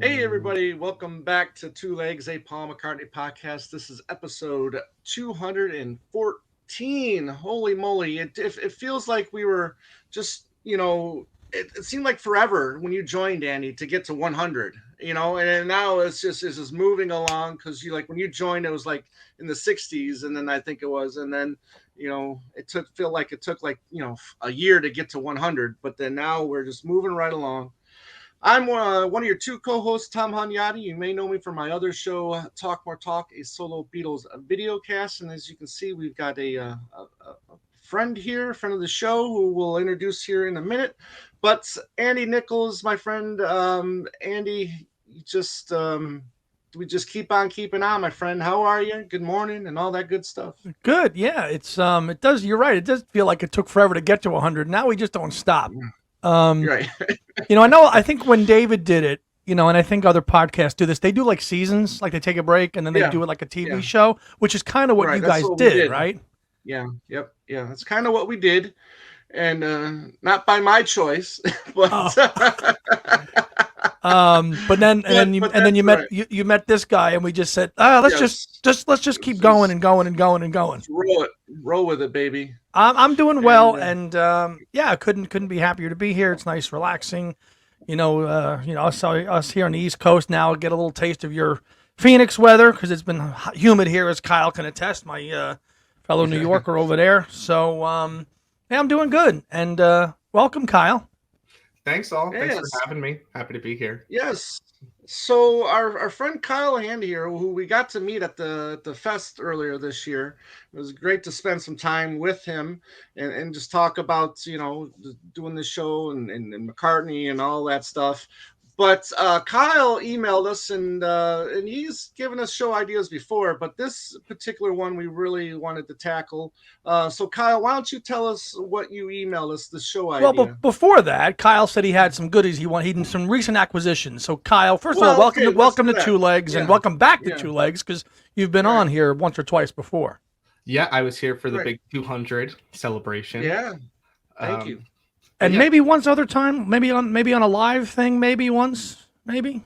Hey everybody, welcome back to Two Legs, a Paul McCartney podcast. This is episode 214. Holy moly, it feels like we were just, it seemed like forever when you joined, Andy, to get to 100, and now it's just moving along because when you joined, it was like in the 60s, and then I think it was, and then, it took a year to get to 100, but then now we're just moving right along. I'm one of your two co-hosts, Tom Hunyadi. You may know me from my other show, Talk More Talk, a solo Beatles video cast. And as you can see, we've got a friend here, friend of the show, who we'll introduce here in a minute. But Andy Nichols, my friend. Andy, we just keep on keeping on, my friend. How are you? Good morning and all that good stuff. Good. Yeah, it does. You're right. It does feel like it took forever to get to 100. Now we just don't stop. Right. I think when David did it, and I think other podcasts do this, they do like seasons, like they take a break and then they do it like a TV show, which is kind of what you guys did, right? Yeah. Yep. Yeah. That's kind of what we did. And not by my choice, but but then you met this guy and we just said, let's just keep going and going and going and going. Roll with it, baby. I'm doing well, and couldn't be happier to be here. It's nice, relaxing. Us here on the East Coast now get a little taste of your Phoenix weather because it's been humid here, as Kyle can attest, my fellow New Yorker over there. So I'm doing good, and welcome, Kyle. Thanks all. Thanks for having me. Happy to be here. Yes. So our friend Kyle Hand here, who we got to meet at the fest earlier this year, it was great to spend some time with him and just talk about doing the show and McCartney and all that stuff. But Kyle emailed us and he's given us show ideas before, but this particular one we really wanted to tackle. So Kyle, why don't you tell us what you emailed us, the show idea? Well, before that, Kyle said he had some goodies he did some recent acquisitions. So Kyle, first of all, welcome to Two Legs and welcome back to Two Legs because you've been on here once or twice before. Yeah, I was here for the big 200 celebration. Yeah, thank you. And maybe once other time, maybe on a live thing, maybe once, maybe.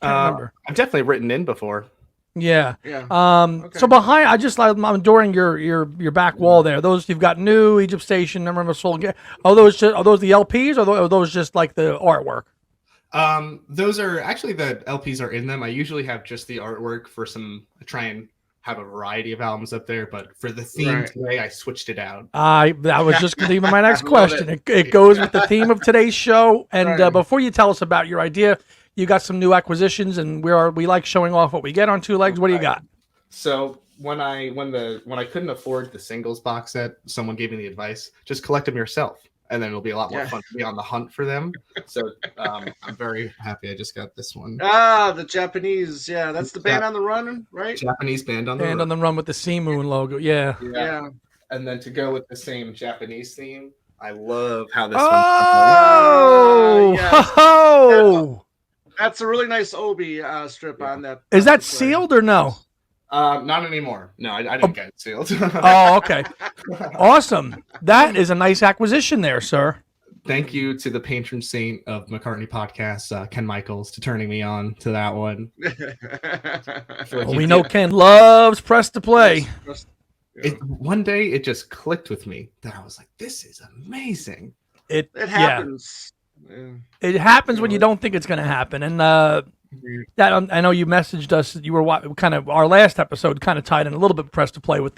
Can't remember. I've definitely written in before. Yeah. Yeah. Okay. So behind, I'm adoring your back wall there. Those you've got new Egypt Station, Remember Soul. Are those the LPs or are those just like the artwork? Those are actually the LPs are in them. I usually have just the artwork I try and have a variety of albums up there, but for the theme today, I switched it out. I was just going to even my next question. It goes with the theme of today's show. And before you tell us about your idea, you got some new acquisitions, and we like showing off what we get on Two Legs. What do you got? So when I couldn't afford the singles box set, someone gave me the advice: just collect them yourself, and then it'll be a lot more fun to be on the hunt for them. So I'm very happy I just got this one. The Japanese, that's the Band on the Run, right? Japanese Band on the Run. Band on the Run with the Sea Moon logo, yeah. And then to go with the same Japanese theme, I love how this one. That's a really nice Obi strip on that. Is that sealed or no? Not anymore. No, I didn't get it sealed. Oh, okay. Awesome. That is a nice acquisition there, sir. Thank you to the patron saint of McCartney podcasts, Ken Michaels, to turning me on to that one. We know Ken loves press to play. One day it just clicked with me that I was like, this is amazing. It happens. It happens when you don't think it's going to happen. And that I know you messaged us that you were kind of our last episode kind of tied in a little bit press to play with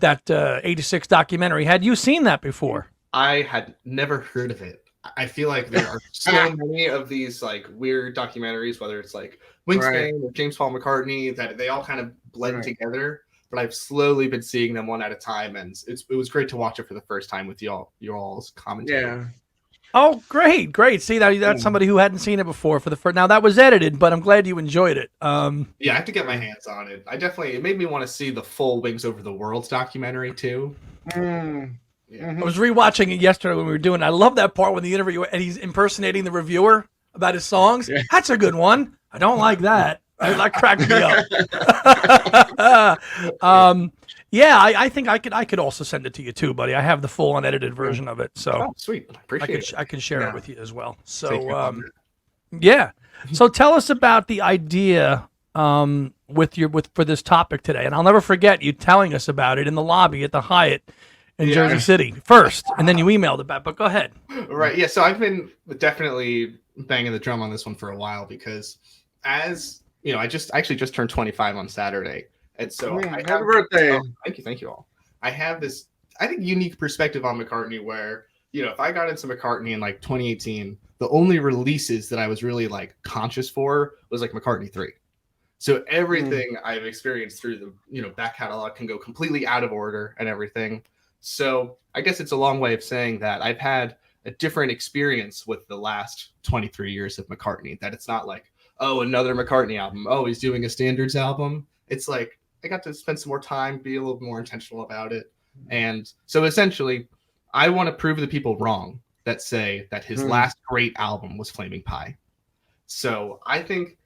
that 86 documentary. Had you seen that before? I had never heard of it. I feel like there are so many of these like weird documentaries, whether it's like Wingspan or James Paul McCartney, that they all kind of blend together. But I've slowly been seeing them one at a time, and it was great to watch it for the first time with y'all's commentary. Yeah. Oh, great. See, that's somebody who hadn't seen it before for the first. Now that was edited, but I'm glad you enjoyed it. Yeah, I have to get my hands on it. It made me want to see the full Wings Over the World documentary too. Yeah. I was rewatching it yesterday when we were doing it. I love that part when the interview and he's impersonating the reviewer about his songs. Yeah. That's a good one. I don't like that. That cracked me up. I think I could also send it to you too, buddy. I have the full unedited version of it, so sweet. Appreciate it. I can share it with you as well. So yeah. So tell us about the idea for this topic today, and I'll never forget you telling us about it in the lobby at the Hyatt in Jersey City first, and then you emailed it back. But go ahead. Right. Yeah. So I've been definitely banging the drum on this one for a while because, as you know, I actually just turned 25 on Saturday, and so Happy birthday! Thank you all. I have this, I think, unique perspective on McCartney where, if I got into McCartney in like 2018, the only releases that I was really like conscious for was like McCartney III. So everything I've experienced through the back catalog can go completely out of order and everything. So I guess it's a long way of saying that I've had a different experience with the last 23 years of McCartney, that it's not like, oh, another McCartney album. Oh, he's doing a standards album. It's like I got to spend some more time, be a little more intentional about it. And so essentially, I want to prove the people wrong that say that his last great album was Flaming Pie. So I think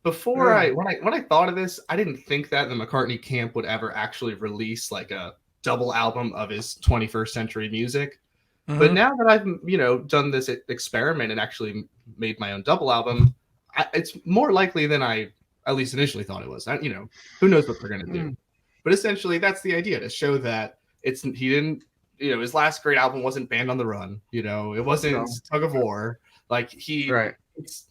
before when I thought of this, I didn't think that the McCartney camp would ever actually release like a double album of his 21st century music. But now that I've done this experiment and actually made my own double album, it's more likely than I at least initially thought it was. Who knows what they're going to do? But essentially, that's the idea, to show that he didn't, his last great album wasn't Band on the Run. It wasn't Tug of War. Like it's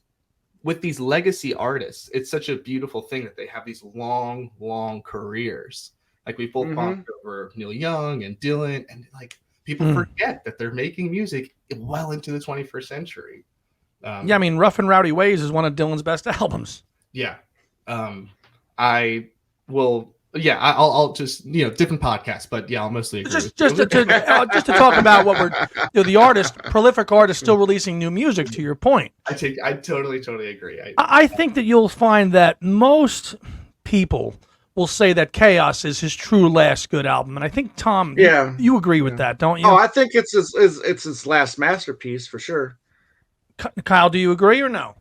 with these legacy artists, it's such a beautiful thing that they have these long, long careers. Like we both bonded over Neil Young and Dylan, and like people forget that they're making music well into the 21st century. I mean, Rough and Rowdy Ways is one of Dylan's best albums. Yeah. I will. Yeah, I'll just different podcasts, but yeah, I'll mostly agree. Just to talk about what we're the prolific artist still releasing new music. To your point, I totally agree. I think that you'll find that most people will say that Chaos is his true last good album, and I think Tom, you agree with that, don't you? Oh, I think it's his last masterpiece for sure. Kyle, do you agree or no?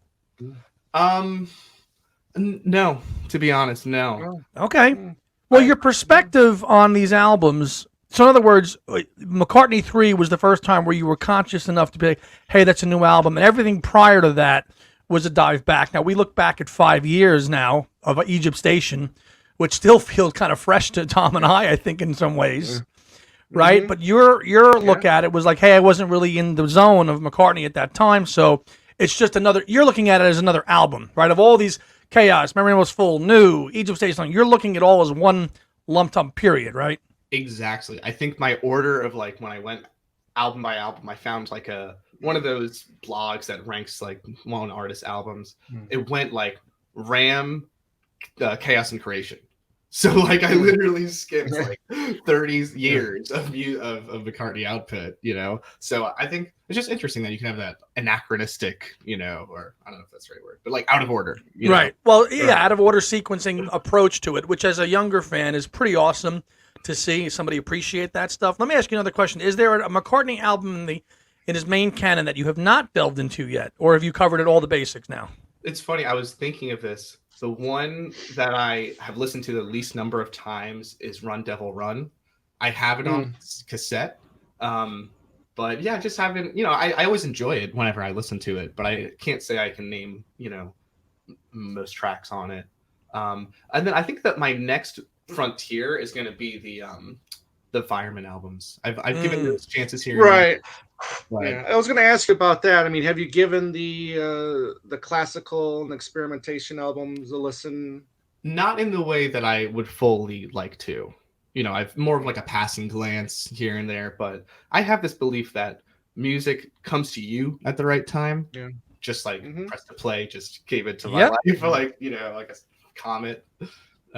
No, to be honest, no. Okay. Well, your perspective on these albums. So, in other words, McCartney III was the first time where you were conscious enough to be like, hey, that's a new album. And everything prior to that was a dive back. Now, we look back at 5 years now of Egypt Station, which still feels kind of fresh to Tom and I think, in some ways. Right? But your look at it was like, hey, I wasn't really in the zone of McCartney at that time. So, it's just you're looking at it as another album, right? Of all these Chaos, Memory Was Full, New, Egypt Station, you're looking at all as one lumped up period, right? Exactly. I think my order of like when I went album by album, I found like one of those blogs that ranks like one artist albums. It went like Ram, Chaos, and Creation. So like I literally skipped like 30 years of McCartney output, So I think it's just interesting that you can have that anachronistic, or I don't know if that's the right word, but like out of order. Right. Well, out of order sequencing approach to it, which as a younger fan is pretty awesome to see somebody appreciate that stuff. Let me ask you another question. Is there a McCartney album in his main canon that you have not delved into yet? Or have you covered all the basics now? It's funny. I was thinking of this. The one that I have listened to the least number of times is Run Devil Run. I have it on cassette. But yeah, just haven't, I always enjoy it whenever I listen to it, but I can't say I can name, most tracks on it. And then I think that my next frontier is going to be the Fireman albums. I've given those chances here. Right. Yeah. I was going to ask you about that. I mean, have you given the classical and experimentation albums a listen? Not in the way that I would fully like to. I've more of like a passing glance here and there, but I have this belief that music comes to you at the right time. Yeah. Just like press to play, just gave it to my life, like a comet.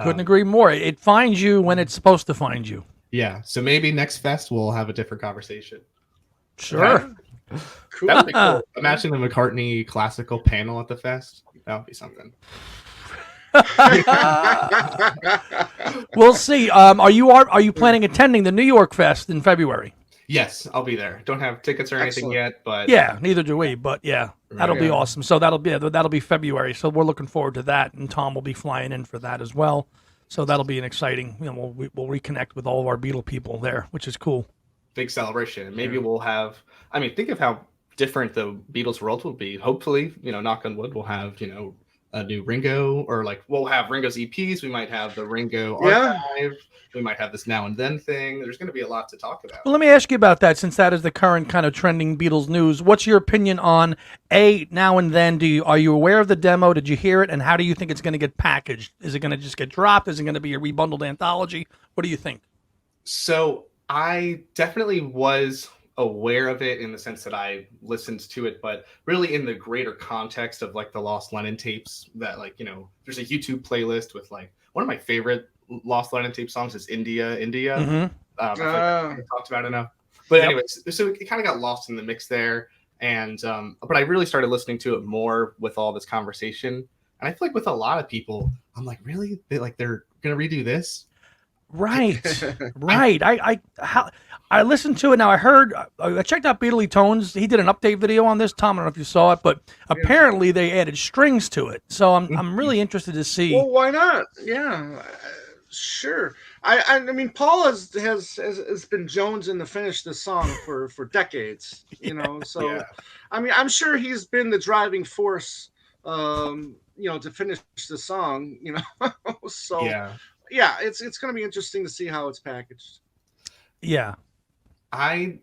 Couldn't agree more. It finds you when it's supposed to find you. Yeah. So maybe next fest we'll have a different conversation. Sure. Cool. That would be cool. Imagine the McCartney classical panel at the fest. That would be something. We'll see. Are you planning attending the New York Fest in February? Yes, I'll be there. Don't have tickets or anything yet, but neither do we. But that'll be awesome. So that'll be February. So we're looking forward to that, and Tom will be flying in for that as well. So that'll be an exciting. We'll reconnect with all of our Beatle people there, which is cool. Big celebration, and maybe we'll have. I mean, think of how different the Beatles world will be. Hopefully, knock on wood, we'll have, a new Ringo, or like we'll have Ringo's EPs. We might have the Ringo Yeah. archive. We might have this now and then thing. There's going to be a lot to talk about. Well, let me ask you about that, since that is the current kind of trending Beatles news. What's your opinion on Now and Then? Are you aware of the demo? Did you hear it? And how do you think it's going to get packaged? Is it going to just get dropped? Is it going to be a rebundled anthology? What do you think? So I definitely was aware of it in the sense that I listened to it, but really in the greater context of like the Lost Lennon tapes, that like, there's a YouTube playlist with like one of my favorite Lost Lennon tape songs is India. Mm-hmm. I feel like I talked about it enough. But anyways, so it kind of got lost in the mix there. And but I really started listening to it more with all this conversation. And I feel like with a lot of people, I'm like, really? They're gonna redo this? Right. I listened to it. Now I checked out Beatley Tones. He did an update video on this. Tom, I don't know if you saw it, but apparently they added strings to it. So I'm really interested to see. Well, why not? Yeah, sure. I mean, Paul has been jonesing to finish this song for decades. So I mean, I'm sure he's been the driving force. To finish the song. So. Yeah, it's going to be interesting to see how it's packaged. Yeah. I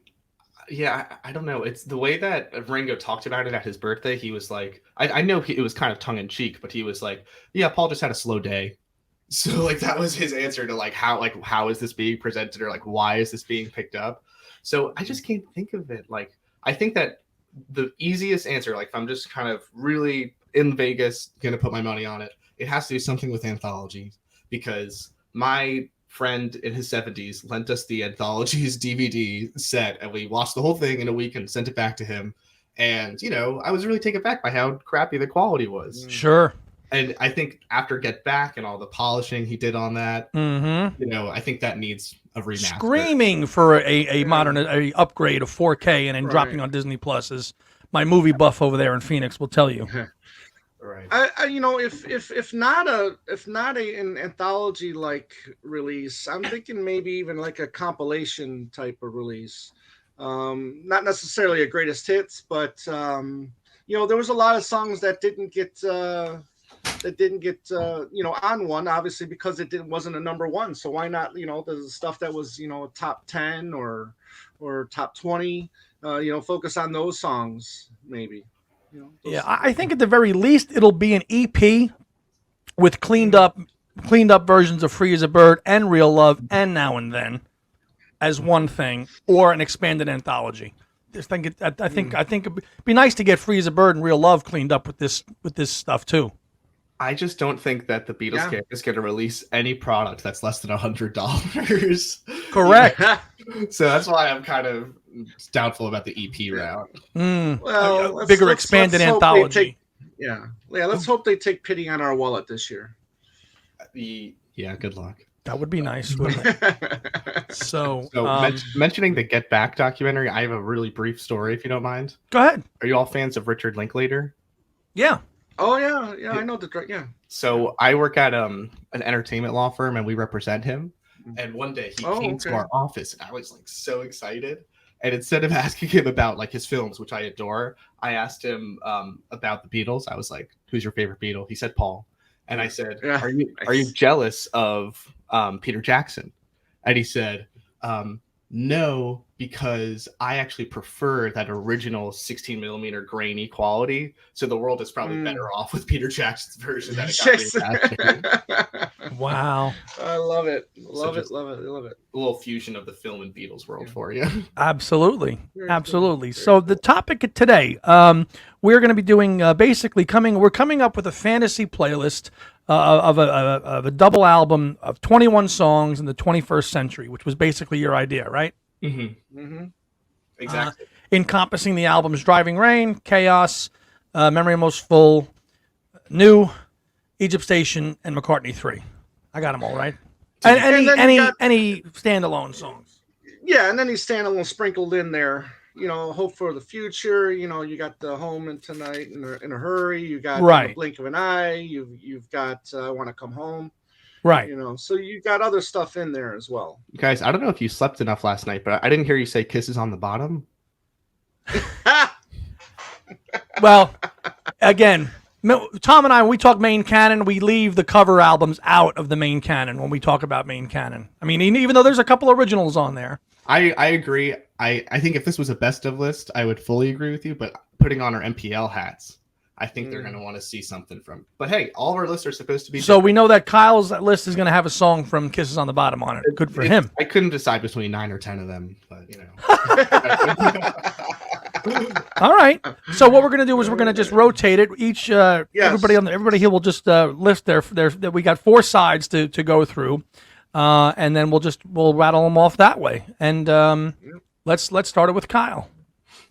don't know. It's the way that Ringo talked about it at his birthday. He was like, I know it was kind of tongue in cheek, but he was like, yeah, Paul just had a slow day. So like that was his answer to like how is this being presented, or like why is this being picked up? So I just can't think of it. Like I think that the easiest answer, like if I'm just kind of really in Vegas gonna put my money on it, it has to do something with anthologies. Because my friend in his 70s lent us the Anthologies DVD set, and we watched the whole thing in a week and sent it back to him. And, I was really taken back by how crappy the quality was. Sure. And I think after Get Back and all the polishing he did on that, I think that needs a remaster. Screaming for a modern upgrade of 4K and then dropping on Disney Plus, as my movie buff over there in Phoenix will tell you. Right. If not an anthology like release, I'm thinking maybe even like a compilation type of release. Not necessarily a greatest hits, but there was a lot of songs that didn't get on one, obviously, because it wasn't a number one. So why not, the stuff that was, top 10 or top 20, focus on those songs maybe. I think at the very least it'll be an EP with cleaned up versions of Free as a Bird and Real Love and Now and Then as one thing, or an expanded anthology. I think it'd be nice to get Free as a Bird and Real Love cleaned up with this stuff too. I just don't think that the Beatles is going to release any product that's less than $100. Correct. So that's why I'm kind of doubtful about the EP route. Well, bigger expanded anthology. Let's hope they take pity on our wallet this year. Yeah, good luck. That would be nice, wouldn't it? So mentioning the Get Back documentary, I have a really brief story, if you don't mind. Go ahead. Are you all fans of Richard Linklater? Yeah. Oh yeah, I know So I work at an entertainment law firm, and we represent him. And one day he came to our office, and I was like so excited. And instead of asking him about like his films, which I adore, I asked him about the Beatles. I was like, "Who's your favorite Beatle?" He said Paul, and I said, "Are you jealous of Peter Jackson?" And he said, "No, because I actually prefer that original 16 millimeter grainy quality. So the world is probably better off with Peter Jackson's version than it got." Wow. I love it. Love it. A little fusion of the film and Beatles world for you. Absolutely. So the topic today, we're going to be doing we're coming up with a fantasy playlist of a double album of 21 songs in the 21st century, which was basically your idea, right? Exactly. Encompassing the albums Driving Rain, Chaos, Memory Most Full, New, Egypt Station, and McCartney III. I got them all right. And any standalone songs. Yeah, and then he's standalone sprinkled in there. Hope for the future. You got the Home and Tonight in a Hurry. You got the Blink of an Eye. You've got I Want to Come Home. Right. So you got other stuff in there as well. Guys, I don't know if you slept enough last night, but I didn't hear you say Kisses on the Bottom. Well, again, Tom and I, when we talk main canon, we leave the cover albums out of the main canon when we talk about main canon. I mean, even though there's a couple originals on there. I agree. I think if this was a best of list, I would fully agree with you. But putting on our MPL hats, I think they're going to want to see something from. But hey, all of our lists are supposed to be. So we know that Kyle's list is going to have a song from Kisses on the Bottom on it. Good for him. I couldn't decide between 9 or 10 of them, but you know. All right. So what we're going to do is we're going to just rotate it. Each everybody here will just list their. We got 4 sides to go through, and then we'll rattle them off that way. And let's start it with Kyle.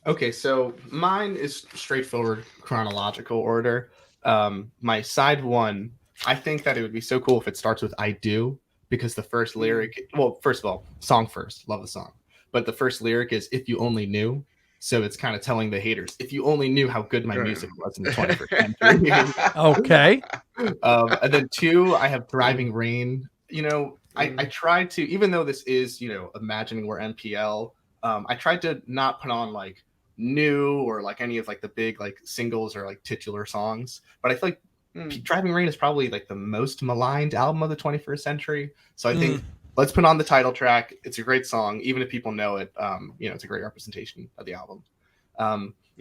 Okay, so mine is straightforward chronological order. My side 1, I think that it would be so cool if it starts with "I Do," because the first lyric. Well, first of all, song first. Love the song, but the first lyric is "If you only knew." So it's kind of telling the haters, if you only knew how good my music was in the 21st century. Okay. And then 2, I have "Driving Rain." You know, I tried to, even though this is, you know, imagining we're MPL, I tried to not put on like new or like any of like the big like singles or like titular songs. But I feel like "Driving Rain" is probably like the most maligned album of the 21st century. So I think let's put on the title track. It's a great song, even if people know it. You know, it's a great representation of the album.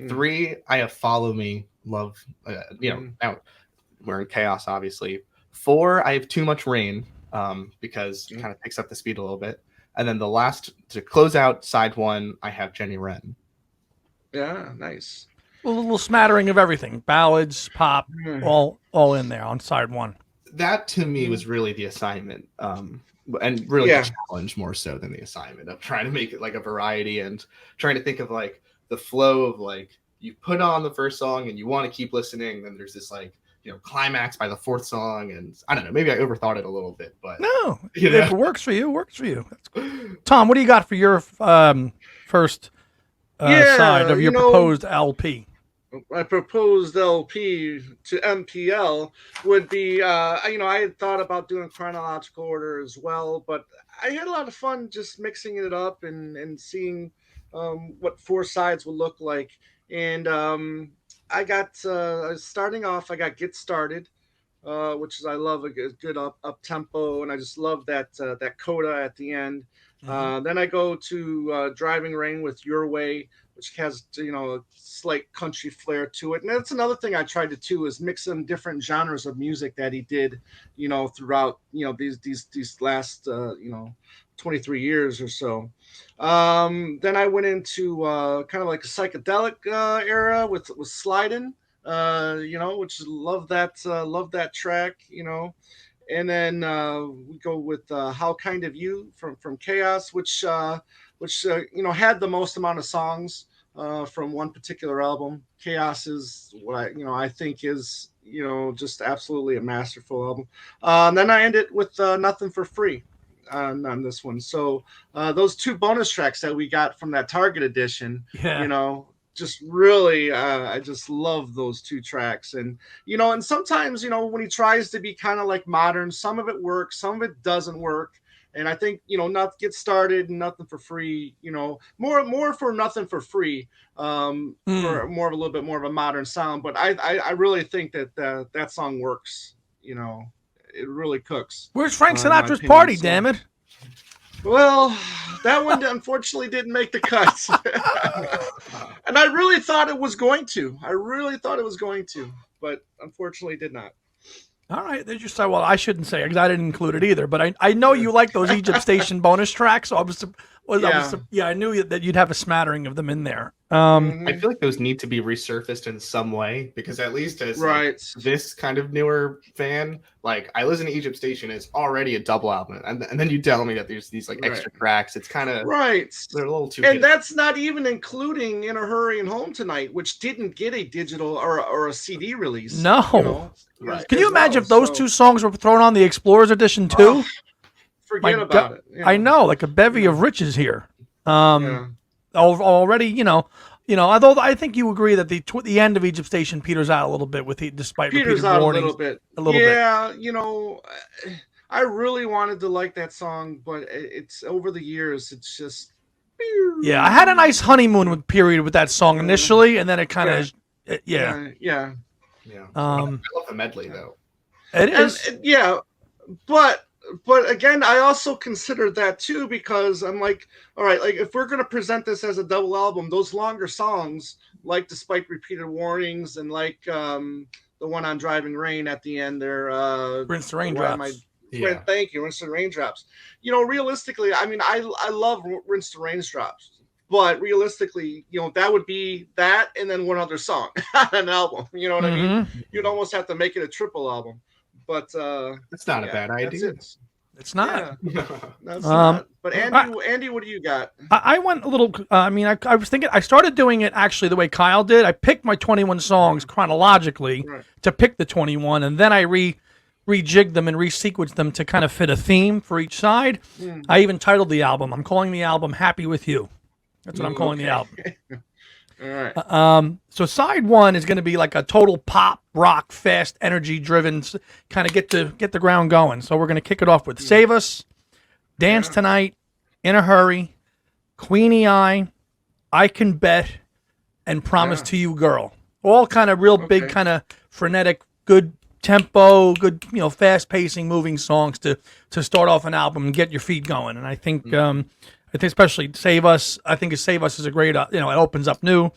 3, I have "Follow Me." Love, you know, now we're in chaos, obviously. 4, I have "Too Much Rain," because it kind of picks up the speed a little bit. And then the last, to close out side 1, I have "Jenny Wren." Yeah, nice. A little smattering of everything. Ballads, pop, all in there on side 1. That to me was really the assignment. And really the challenge more so than the assignment of trying to make it like a variety and trying to think of like the flow of like you put on the first song and you want to keep listening. Then there's this like, you know, climax by the 4th song. And I don't know, maybe I overthought it a little bit, but no, if it works for you, it works for you. That's good. Tom, what do you got for your first side of your proposed LP? My proposed LP to MPL would be, you know, I had thought about doing chronological order as well, but I had a lot of fun just mixing it up and seeing what 4 sides would look like. And I got, starting off, I got "Get Started," which is, I love a good up tempo, and I just love that coda at the end. Then I go to "Driving Rain" with "Your Way," which has, you know, a slight country flair to it. And that's another thing I tried to do, is mix some different genres of music that he did, you know, throughout, you know, these last, you know, 23 years or so. Then I went into kind of like a psychedelic era with "Slidin'," you know, which love that track, you know. And then we go with "How Kind of You" from Chaos, which you know, had the most amount of songs from one particular album. Chaos is what I think is, you know, just absolutely a masterful album. Then I ended with "Nothing for Free" on this one. So those 2 bonus tracks that we got from that Target edition, you know, just really, I just love those 2 tracks. And, you know, and sometimes, you know, when he tries to be kind of like modern, some of it works, some of it doesn't work. And I think, you know, not "Get Started" and "Nothing for Free," you know, more for "Nothing for Free," for more of a little bit more of a modern sound. But I really think that song works. You know, it really cooks. Where's Frank Sinatra's Party? So, damn it. Well, that one unfortunately didn't make the cut. And I really thought it was going to. But unfortunately did not. All right, they just say, well, I shouldn't say it because I didn't include it either. But I know you like those Egypt Station bonus tracks, so I knew that you'd have a smattering of them in there. I feel like those need to be resurfaced in some way, because at least as like, this kind of newer fan, like I listen to Egypt Station, it's already a double album, and then you tell me that there's these like extra tracks. It's kind of they're a little too. And that's not even including "In a Hurry" and "Home Tonight," which didn't get a digital or a CD release. No. You know, Can you imagine if those 2 songs were thrown on the Explorers edition too? Forget about it. You know? I know, like a bevy of riches here. Already, you know. Although I think you agree that the end of Egypt Station peters out a little bit despite peters repeated out warnings. A little bit. Yeah, you know, I really wanted to like that song, but it's over the years, it's just. Yeah, I had a nice honeymoon period with that song initially, and then it kind of Yeah. Yeah. I love the medley though. It is. Yeah, but again, I also considered that too because I'm like, all right, like if we're gonna present this as a double album, those longer songs, like Despite Repeated Warnings and like the one on Driving Rain at the end there, Rinse the why am I? Raindrops. Yeah. Thank you, Rinse the Raindrops. You know, realistically, I mean, I love Rinse the Raindrops. But realistically, you know, that would be that and then one other song on an album. You know what I mean? You'd almost have to make it a triple album. But That's not a bad idea. It's not. Yeah, that's not. But Andy, what do you got? I went a little. I mean, I was thinking. I started doing it actually the way Kyle did. I picked my 21 songs chronologically to pick the 21, and then I rejigged them and resequenced them to kind of fit a theme for each side. I even titled the album. I'm calling the album "Happy with You." That's what I'm calling the album. All right. So side one is going to be like a total pop rock, fast, energy driven, kind of get the ground going. So we're going to kick it off with "Save Us," "Dance Tonight," "In a Hurry," "Queenie Eye," "I Can Bet," and "Promise to You, Girl." All kind of real big, kind of frenetic, good tempo, good, you know, fast pacing, moving songs to start off an album and get your feet going. And I think especially "Save Us." I think "Save Us" is a great, you know, it opens up new.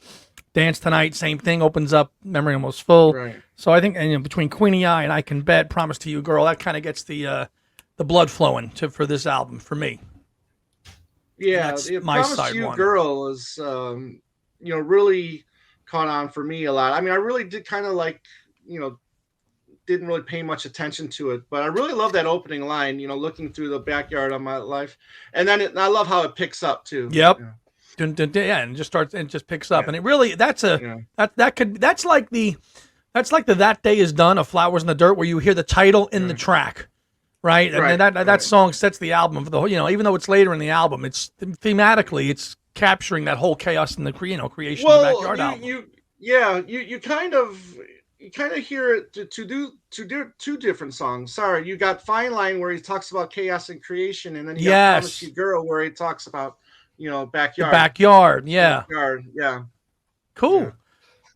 "Dance Tonight," same thing, opens up "Memory Almost Full." Right. So I think, and, you know, between "Queenie Eye" and "I Can Bet," "Promise to You, Girl," that kind of gets the blood flowing for this album for me. Yeah, that's the my Promise side to You, one. Girl is, you know, really caught on for me a lot. I mean, I really did kind of like, you know, didn't really pay much attention to it, but I really love that opening line, you know, looking through the backyard of my life. And then I love how it picks up too. Yep. Yeah. Dun, dun, dun, yeah, and just starts and just picks up, and it really that's like the "That Day Is Done" of "Flowers in the Dirt," where you hear the title in the track, right? And that song sets the album for the whole. You know, even though it's later in the album, it's thematically it's capturing that whole chaos in the creation of the backyard album. You kind of hear it to do two different songs. Sorry, you got "Fine Line" where he talks about chaos and creation, and then you got "Promise to You, Girl" where he talks about, you know, backyard. The backyard, yeah. Backyard, yeah. Cool. Yeah.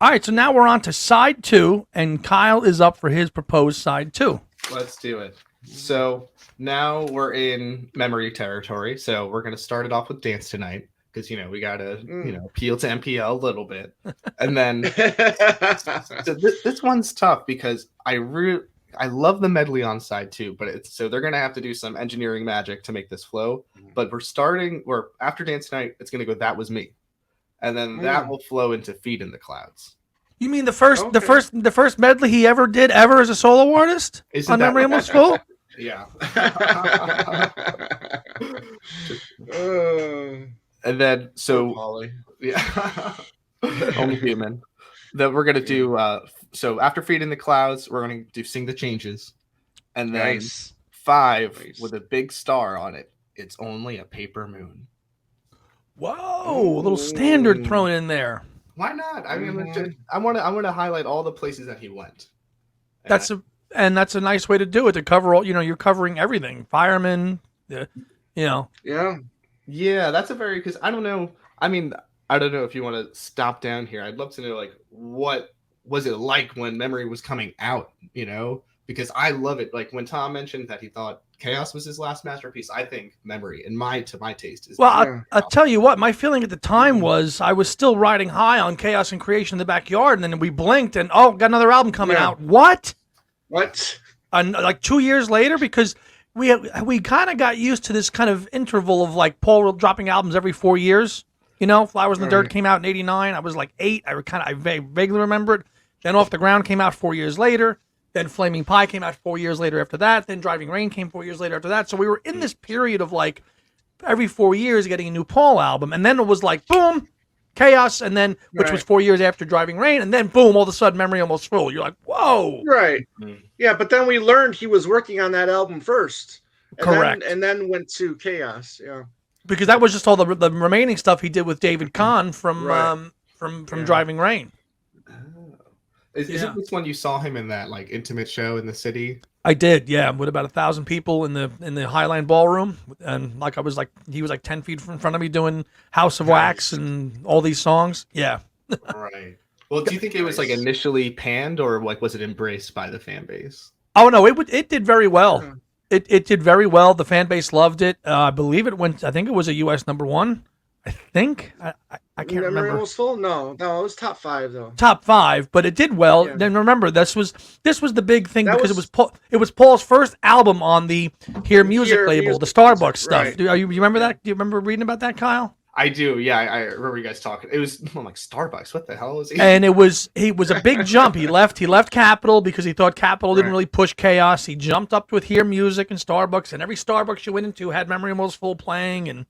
All right, so now we're on to side two, and Kyle is up for his proposed side two. Let's do it. So now we're in memory territory. So we're going to start it off with "Dance Tonight," because, you know, we got to, you know, appeal to MPL a little bit. And then so this one's tough because I love the medley on side two, but so they're going to have to do some engineering magic to make this flow. But we're after "Dance Tonight," it's going to go "That Was Me." And then that will flow into "Feet in the Clouds." You mean the first medley he ever did as a solo artist? Isn't Memory Almost Full? Yeah. And then yeah, only human. Then we're gonna do so after "Feet in the Clouds," we're gonna do "Sing the Changes," and then 5 with a big star on it. "It's Only a Paper Moon." Whoa, a little standard thrown in there. Why not? I mean, I want to highlight all the places that he went. That's a nice way to do it, to cover all. You know, you're covering everything. Firemen, you know. Yeah, that's a very, because I don't know. I mean, I don't know if you want to stop down here. I'd love to know, like, what was it like when Memory was coming out? You know, because I love it. Like when Tom mentioned that he thought Chaos was his last masterpiece, I think Memory, to my taste, is. Well, I'll tell you what. My feeling at the time was I was still riding high on Chaos and Creation in the Backyard, and then we blinked, and got another album coming out. What? And like 2 years later, because we kind of got used to this kind of interval of like Paul dropping albums every 4 years. You know, "Flowers in the Dirt" came out in '89. I was like 8. I vaguely remember it. Then "Off the Ground" came out 4 years later. Then "Flaming Pie" came out 4 years later after that. Then "Driving Rain" came 4 years later after that. So we were in this period of like every 4 years getting a new Paul album. And then it was like, boom, Chaos, and then, which was 4 years after "Driving Rain. And then, boom, all of a sudden, Memory Almost Full. You're like, whoa. Right. Yeah, but then we learned he was working on that album first. Correct. And then went to Chaos, yeah. Because that was just all the remaining stuff he did with David Kahn from Driving Rain. Is it this one you saw him in that like intimate show in the city? I did, yeah, with about 1,000 people in the Highline Ballroom, and like he was like 10 feet in front of me doing "House of Wax" and all these songs. Yeah. Right. Well, do you think it was like initially panned, or like was it embraced by the fan base? Oh no, it did very well. It did very well. The fan base loved it. I believe it went. I think it was a U.S. #1. I think I can't remember. Memory was full. No, it was top 5 though. Top 5, but it did well. Yeah. Then remember, this was the big thing That because it was Paul's first album on the Hear Music label, the Starbucks stuff. right. You remember that? Do you remember reading about that, Kyle? I do. Yeah, I remember you guys talking. It was I'm like Starbucks. What the hell is he? And he was a big jump. He left Capitol because he thought Capitol didn't really push chaos. He jumped up with Hear Music and Starbucks, and every Starbucks you went into had Memory Almost Full playing, and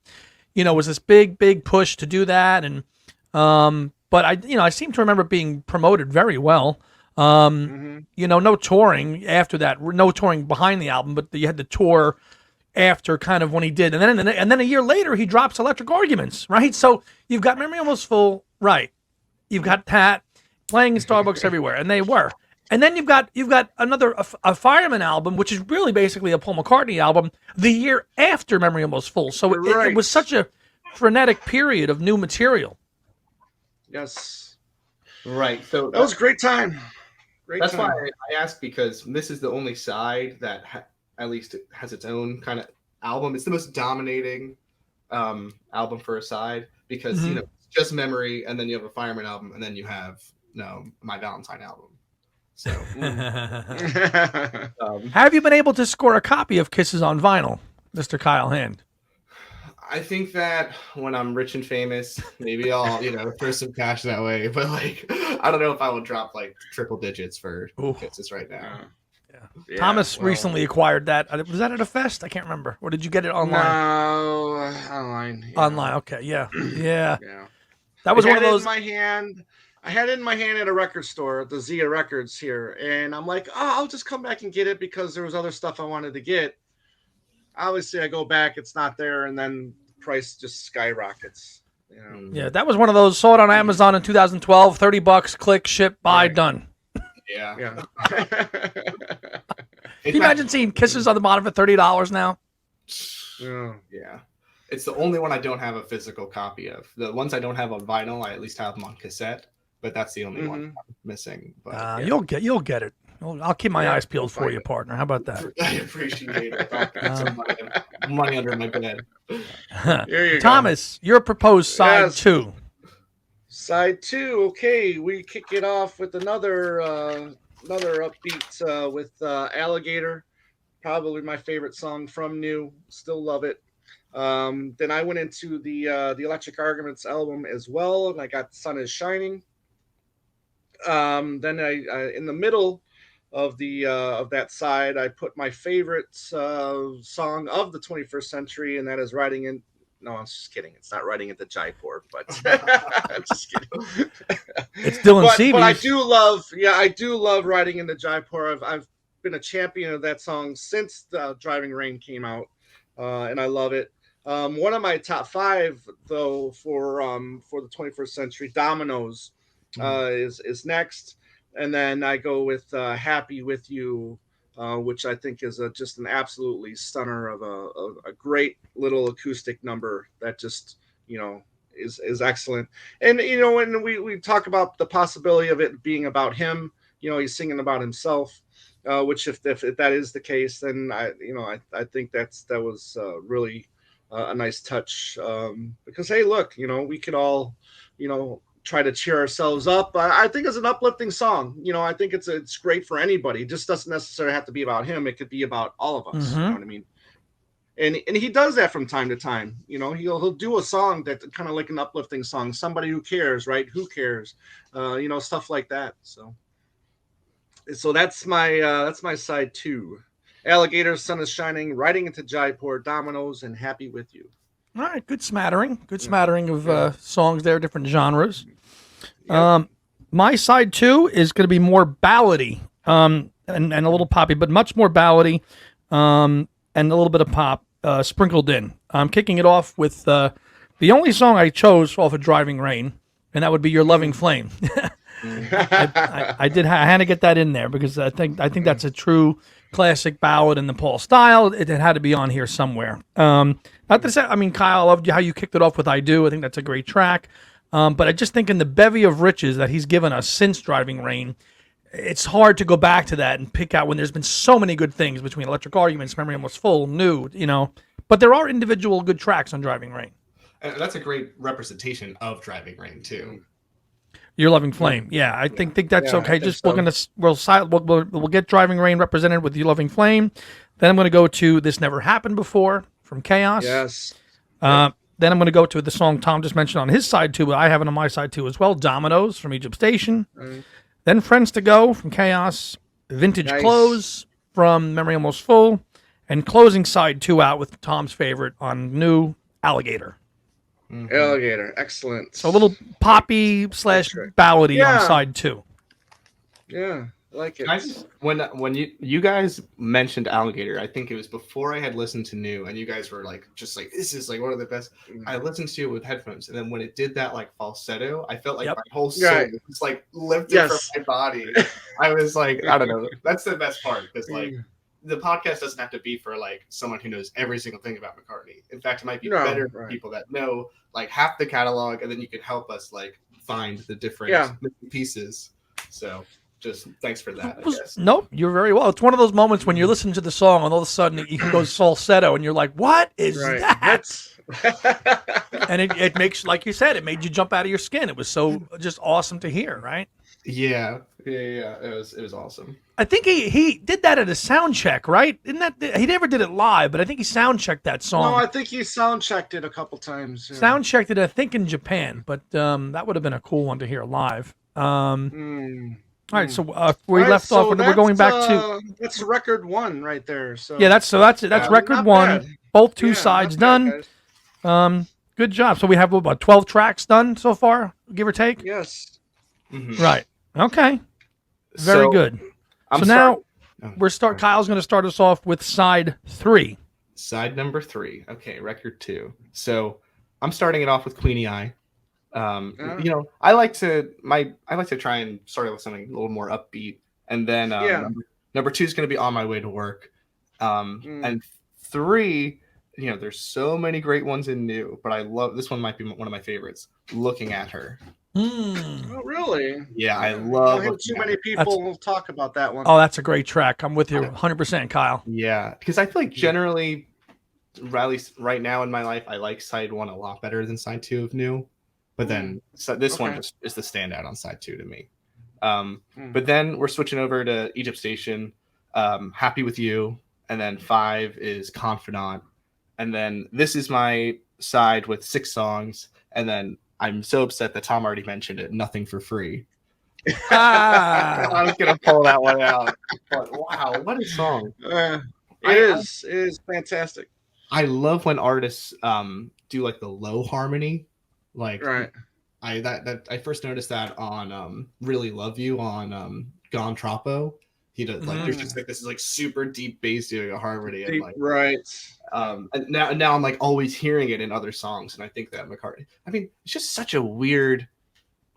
it was this big push to do that. And but I seem to remember being promoted very well. No touring after that, no touring behind the album, but you had the tour after kind of when he did, and then a year later he drops Electric Arguments, right? So you've got Memory Almost Full, right? You've got Pat playing in Starbucks everywhere, and they were, and then you've got another a Fireman album, which is really basically a Paul McCartney album, the year after Memory Almost Full. So it was such a frenetic period of new material. Yes, right. So that was a great time. That's why I asked, because this is the only side that at least it has its own kind of album. It's the most dominating album for a side, because it's just Memory, and then you have a Fireman album, and then you have My Valentine album. So have you been able to score a copy of Kisses on vinyl, Mr. Kyle Hand? I think that when I'm rich and famous, maybe I'll throw some cash that way, but like I don't know if I would drop like triple digits for Kisses right now. Yeah, Thomas recently acquired that. Was that at a fest? I can't remember. Or did you get it online? No, online. Yeah. Online. Okay. Yeah. Yeah. That was one of those. I had it in my hand at a record store at the Zia Records here, and I'm like, I'll just come back and get it because there was other stuff I wanted to get. Obviously, I go back, it's not there, and then the price just skyrockets. Yeah, that was one of those. Sold on Amazon in 2012, $30, click, ship, buy, done. Yeah. Can you imagine seeing Kisses on the bottom for $30 now? Yeah. It's the only one I don't have a physical copy of. The ones I don't have on vinyl, I at least have them on cassette, but that's the only one I'm missing. But you'll get it. I'll keep my eyes peeled for you, partner. How about that? I appreciate it. I'll get some money under my bed. There you Thomas, your proposed side 2. Side 2. Okay, we kick it off with another upbeat with Alligator. Probably my favorite song from New. Still love it. Then I went into the Electric Arguments album as well, and I got Sun is Shining. Then I in the middle of that side, I put my favorite song of the 21st century, and that is Riding in. No, I'm just kidding. It's not Riding into Jaipur, but I'm just kidding. It's Dylan Seabees. But I do love Riding into Jaipur. I've been a champion of that song since Driving Rain came out, and I love it. One of my top 5 though for the 21st century, Dominoes, is next. And then I go with Happy With You, which I think is just an absolutely stunner of a great little acoustic number that just, is excellent. And, when we talk about the possibility of it being about him, he's singing about himself, which if that is the case, then I think that was really a nice touch, because, hey, look, we could all, try to cheer ourselves up. I think it's an uplifting song. I think it's great for anybody. It just doesn't necessarily have to be about him. It could be about all of us. You know what I mean? And he does that from time to time. He'll do a song that kind of like an uplifting song. Somebody who cares, right? Who cares? Stuff like that. So that's my side 2. Alligator, Sun is Shining, Riding into Jaipur, Dominoes, and Happy With You. All right, good smattering of songs there, different genres. Yep. My side 2 is going to be more ballady, and a little poppy, but much more ballady, and a little bit of pop sprinkled in. I'm kicking it off with the only song I chose off of Driving Rain, and that would be Your Loving Flame. I had to get that in there because I think that's a true classic ballad in the Paul style. It had to be on here somewhere. Not to say, Kyle, I loved how you kicked it off with I Do. I think that's a great track. But I just think in the bevy of riches that he's given us since Driving Rain, it's hard to go back to that and pick out when there's been so many good things between Electric Arguments, Memory Almost Full, New, But there are individual good tracks on Driving Rain. And that's a great representation of Driving Rain too. Your Loving Flame, yeah, I think that's okay. Just so. We'll get Driving Rain represented with Your Loving Flame. Then I'm going to go to This Never Happened Before from Chaos. Yes. Then I'm going to go to the song Tom just mentioned on his side too, but I have it on my side too as well. Dominoes from Egypt Station. Then Friends to Go from Chaos. Vintage Clothes from Memory Almost Full. And closing side 2 out with Tom's favorite on New, Alligator. Alligator, excellent. So a little poppy / ballady on side 2. Yeah, I like it. When you guys mentioned Alligator, I think it was before I had listened to New, and you guys were just like, this is like one of the best. I listened to it with headphones, and then when it did that like falsetto, I felt like my whole soul was like lifted from my body. I was like, I don't know. That's the best part, because like the podcast doesn't have to be for like someone who knows every single thing about McCartney. In fact, it might be better for people that know like half the catalog, and then you can help us like find the different pieces. So just thanks for that. I guess. Nope, you're very well. It's one of those moments when you're listening to the song and all of a sudden it goes falsetto and you're like, what is that? And it makes, like you said, it made you jump out of your skin. It was so just awesome to hear, right? Yeah. It was awesome. I think he did that at a sound check, right? Isn't that he never did it live, but I think he sound checked that song. No, I think he sound checked it a couple times. Yeah. Sound checked it, I think, in Japan, but that would have been a cool one to hear live. All right, so we left off, and we're going back to that's record 1 right there. So yeah, that's it. That's record 1. Bad. Both 2 sides done. Good job. So we have about 12 tracks done so far, give or take. Yes. Right. Okay. Very good. Now Kyle's going to start us off with side 3. Side number 3. Okay, record 2. So I'm starting it off with Queenie Eye. I like to try and start with something a little more upbeat, and then number 2 is going to be On My Way to Work, and 3. There's so many great ones in New, but I love this one. Might be one of my favorites. Looking at Her. Oh, really? Yeah, I love. Too many people talk about that one. Oh, that's a great track. I'm with you 100%, Kyle. Yeah, because I feel like generally, right now in my life, I like side 1 a lot better than side 2 of New. But then this one is the standout on side 2 to me. But then we're switching over to Egypt Station, Happy With You, and then 5 is Confidant. And then this is my side with 6 songs. And then I'm so upset that Tom already mentioned it, Nothing for Free. I was going to pull that one out. But wow, what a song. It is fantastic. I love when artists do like the low harmony. Like I first noticed that on Really Love You on Gone Troppo. He does like there's just like this is like super deep bass doing a harmony and like and now I'm like always hearing it in other songs, and I think that McCartney, I mean, it's just such a weird,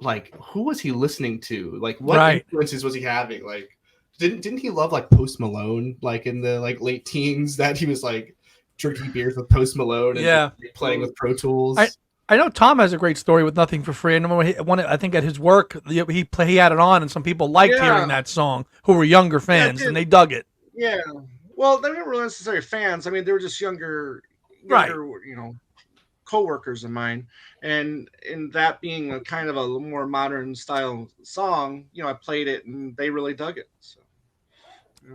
like, who was he listening to? Like what influences was he having? Like didn't he love like Post Malone like in the like late teens, that he was like drinking beers with Post Malone and playing with Pro Tools? I know Tom has a great story with Nothing for Free. I think at his work, he had it on, and some people liked hearing that song who were younger fans, and they dug it. Yeah. Well, they weren't necessarily fans. I mean, they were just younger co-workers of mine. And in that being a kind of a more modern style song, I played it, and they really dug it. So.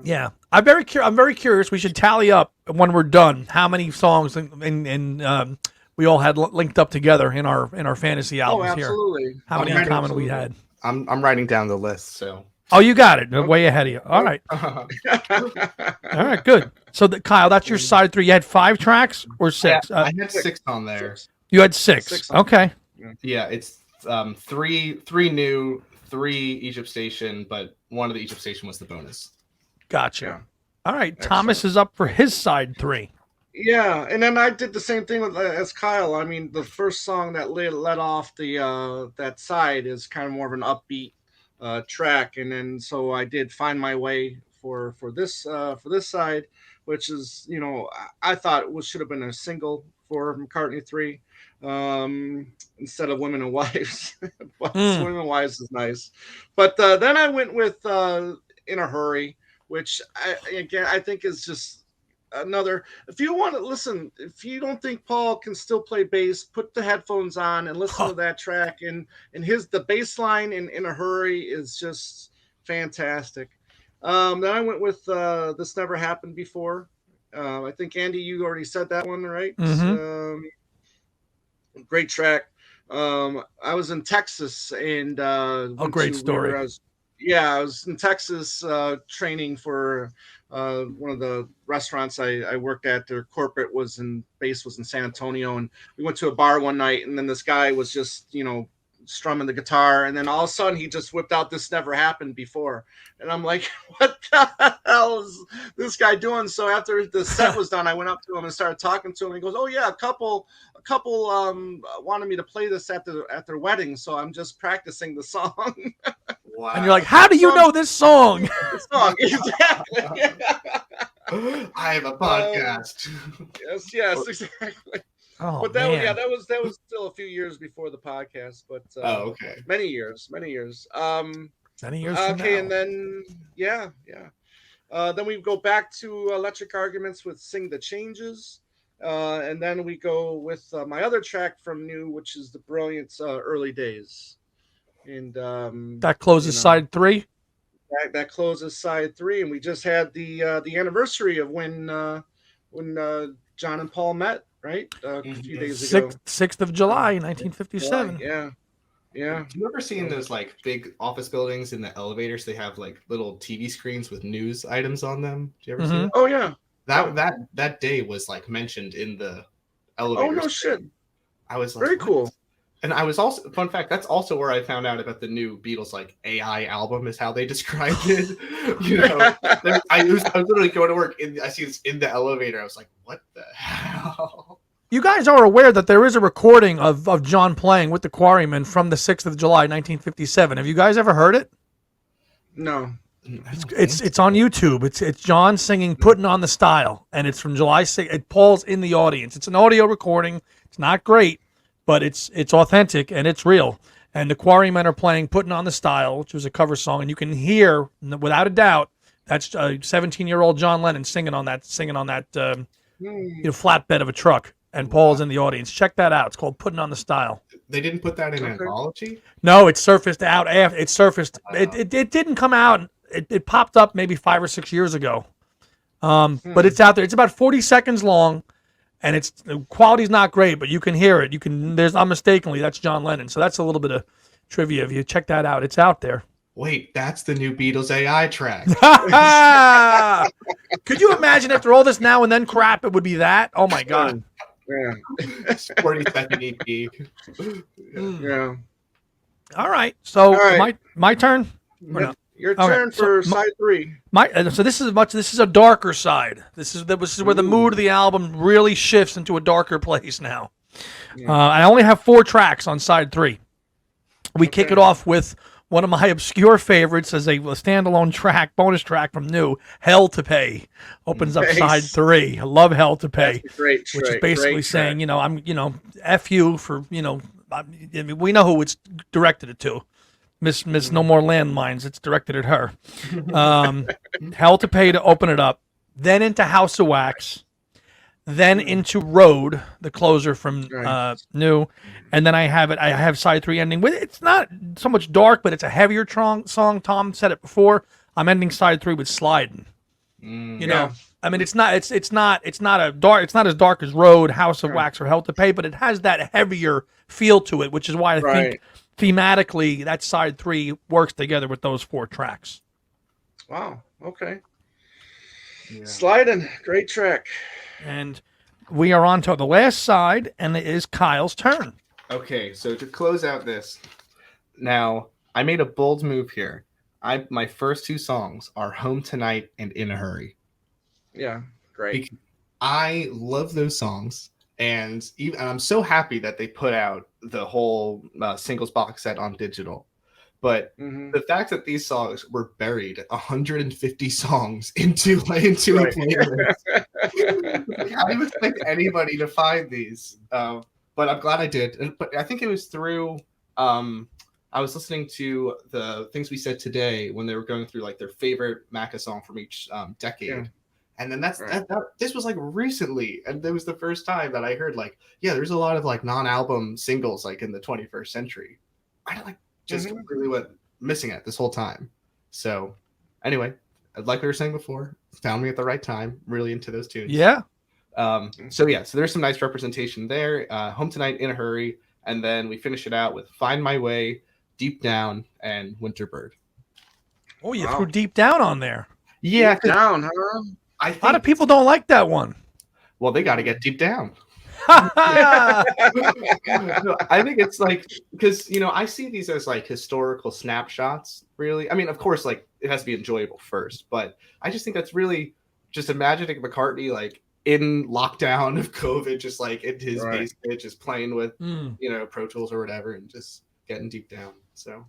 Yeah. I'm very curious. We should tally up when we're done how many songs in we all had linked up together in our fantasy albums here. How many in common we had? I'm writing down the list. So. Oh, you got it. Way ahead of you. All right. All right. Good. So, Kyle, that's your side 3. You had 5 tracks or 6? I had 6 on there. You had 6. Okay. Yeah, it's 3 New, 3 Egypt Station, but one of the Egypt Station was the bonus. Gotcha. Yeah. All right. Excellent. Thomas is up for his side 3. Yeah, and then I did the same thing as Kyle. I mean, the first song that led off that side is kind of more of an upbeat track, and then so I did Find My Way for this side, which is I thought it should have been a single before McCartney III, instead of Women and Wives. But Women and Wives is nice. But then I went with In a Hurry, which I think is just another. If you want to listen, if you don't think Paul can still play bass, put the headphones on and listen to that track. And the bass line in A Hurry is just fantastic. Then I went with This Never Happened Before. I think Andy, you already said that one, right? Great track. I was in Texas and great story. I was in Texas training for one of the restaurants I worked at. Their corporate base was in San Antonio, and we went to a bar one night, and then this guy was just strumming the guitar, and then all of a sudden he just whipped out This Never Happened Before, and I'm like, what the hell is this guy doing? So after the set was done, I went up to him and started talking to him, and he goes, oh yeah, a couple wanted me to play this at their wedding, so I'm just practicing the song. Wow. And you're like, how do you know this song? The song, exactly. I have a podcast. Yes, exactly. Oh, but that was still a few years before the podcast, but okay, many years. Many years. Okay, and then then we go back to Electric Arguments with Sing the Changes, and then we go with my other track from New, which is the brilliant Early Days, and that closes side 3. That closes side 3, and we just had the anniversary of when John and Paul met. Right, a few days ago. 6th of July, 1957. Yeah. Have you ever seen those like big office buildings in the elevators? They have like little TV screens with news items on them. Do you ever see that? Oh yeah. That day was like mentioned in the elevator. Oh no shit. I was like, very what? Cool. And I was also, fun fact, that's also where I found out about the new Beatles like AI album is how they described it. I was literally going to work I see this in the elevator. I was like, what the hell? You guys are aware that there is a recording of John playing with the Quarrymen from the 6th of July, 1957. Have you guys ever heard it? No. It's on YouTube. It's John singing "Putting on the Style," and it's from July 6th. Paul's in the audience. It's an audio recording. It's not great, but it's authentic and it's real. And the Quarrymen are playing "Putting on the Style," which was a cover song, and you can hear without a doubt that's a 17-year-old John Lennon singing on that flatbed of a truck. And Paul's in the audience. Check that out. It's called "Putting on the Style." They didn't put that in Anthology? No, it surfaced out after. It surfaced. It didn't come out. It popped up maybe 5 or 6 years ago. But it's out there. It's about 40 seconds long, and the quality's not great, but you can hear it. There's unmistakably that's John Lennon. So that's a little bit of trivia. If you check that out, it's out there. Wait, that's the new Beatles AI track. Could you imagine after all this now and then crap, it would be that? Oh my God. Yeah. 40-second EP. Yeah. All right. So my turn. Your turn for side 3. So this is a darker side. This is where the mood of the album really shifts into a darker place now. Yeah. I only have 4 tracks on side 3. We kick it off with one of my obscure favorites as a standalone track, bonus track from New, "Hell to Pay." Opens up side 3. I love "Hell to Pay," which is basically saying, I'm, F you for, we know who it's directed it to. Miss No More Landmines, it's directed at her. "Hell to Pay" to open it up. Then into "House of Wax." Then into "Road," the closer from New, and then I have side 3 ending with, it's not so much dark, but it's a heavier song. Tom said it before. I'm ending side 3 with "Sliding." I mean, it's not as dark as "Road," "House of Wax," or "Hell to Pay," but it has that heavier feel to it, which is why I think thematically that side 3 works together with those 4 tracks. Wow. Okay. Yeah. "Sliding," great track. And we are on to the last side, and it is Kyle's turn. Okay, so to close out this, now I made a bold move here. My first 2 songs are "Home Tonight" and "In a Hurry." Yeah, great. I love those songs, and I'm so happy that they put out the whole singles box set on digital. But the fact that these songs were buried 150 songs into a playlist How do you expect anybody to find these? But I'm glad I did. But I think it was through. I was listening to the things we said today when they were going through like their favorite Macca song from each decade. Yeah. And then this was like recently, and it was the first time that I heard like, yeah, there's a lot of like non-album singles like in the 21st century. I like just completely went missing it this whole time. So anyway, like we were saying before, found me at the right time. Really into those tunes. Yeah. So there's some nice representation there. Home Tonight, In a Hurry, and then we finish it out with Find My Way, Deep Down, and Winterbird. Oh, you threw Deep Down on there. Yeah, Deep Down, huh? A lot of people don't like that one. Well, they got to get deep down. I think it's like, because I see these as like historical snapshots, really. I mean, of course, like it has to be enjoyable first, but I just think that's really just imagining McCartney like in lockdown of COVID, just like in his basement, just playing with Pro Tools or whatever, and just getting deep down. So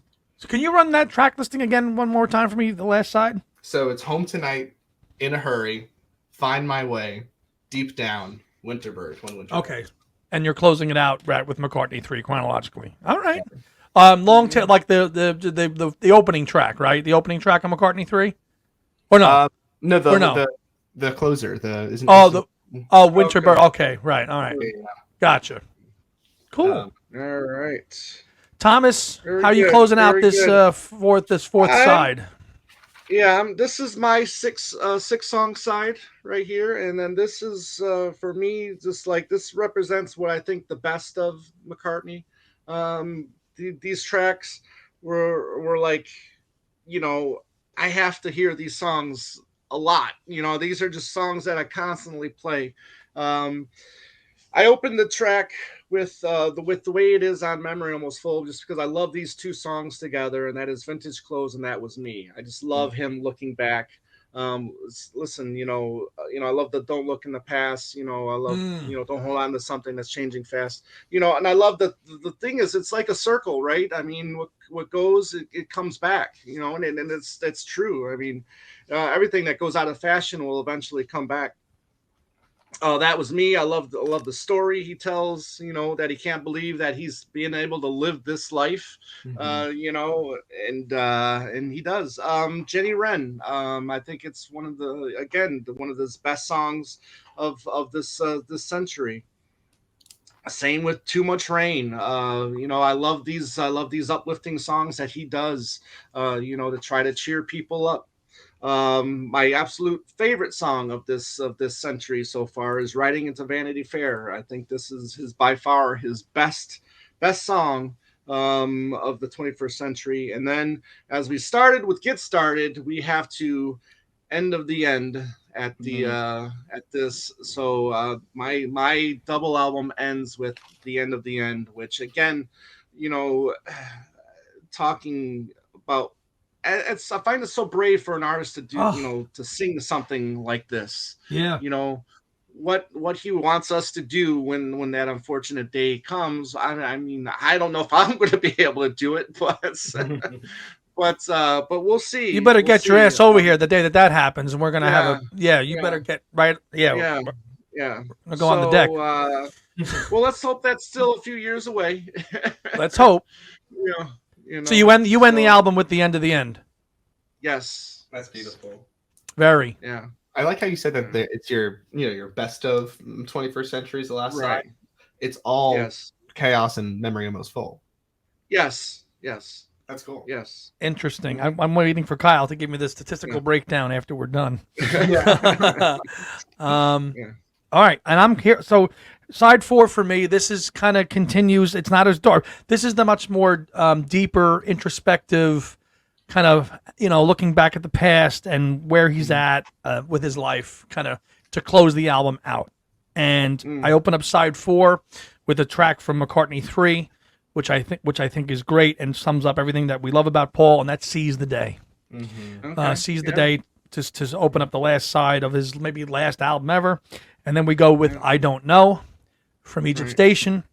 can you run that track listing again one more time for me, the last side? So it's Home Tonight, In a Hurry, Find My Way, Deep Down, Winterbird. Okay, and you're closing it out right with McCartney III chronologically. All right. Long tail, like the opening track, right? The opening track on McCartney III, or no? No, the closer. Winterbird. Okay, right. All right, gotcha. Cool. All right, Thomas, how are you closing out this fourth side? Yeah, this is my six song side right here, and then this is for me just like this represents what I think the best of McCartney. These tracks were like, I have to hear these songs a lot. These are just songs that I constantly play. I opened the track with the way it is on Memory Almost Full, just because I love these two songs together, and that is Vintage Clothes and That Was Me. I just love him looking back. Listen, I love the Don't Look in the Past. I love, Don't Hold On to Something That's Changing Fast. And I love the thing is, it's like a circle, right? I mean, what goes, it comes back. And that's true. I mean, everything that goes out of fashion will eventually come back. That Was Me. I love the story he tells, that he can't believe that he's being able to live this life, and he does. Jenny Wren. I think it's one of the best songs of this century. Same with Too Much Rain. I love these uplifting songs that he does, to try to cheer people up. My absolute favorite song of this century so far is Riding into Vanity Fair. I think this is by far his best song of the 21st century. And then as we started with Get Started, we have to End of the End at the at this. So my double album ends with The End of the End, which again, talking about, I find it so brave for an artist to do, to sing something like this. Yeah. What he wants us to do when that unfortunate day comes. I mean, I don't know if I'm going to be able to do it, but but we'll see. You better get your ass over here the day that happens, and we're gonna have you better get right. Yeah. We'll go on the deck. Well, let's hope that's still a few years away. Let's hope. So you end the album with The End of the End. Yes, that's beautiful. Very. Yeah. I like how you said that it's your best of 21st century is the last side. It's all chaos and Memory Almost Full. Yes. That's cool. Yes. Interesting. I'm waiting for Kyle to give me the statistical breakdown after we're done. All right, and I'm here. So side 4 for me, this is kind of continues. It's not as dark. This is the much more deeper, introspective kind of, looking back at the past and where he's at with his life, kind of to close the album out. And I open up side 4 with a track from McCartney III, which I think is great and sums up everything that we love about Paul, and that's Seize the Day. Seize the Day to open up the last side of his maybe last album ever. And then we go with I Don't Know from Egypt Station.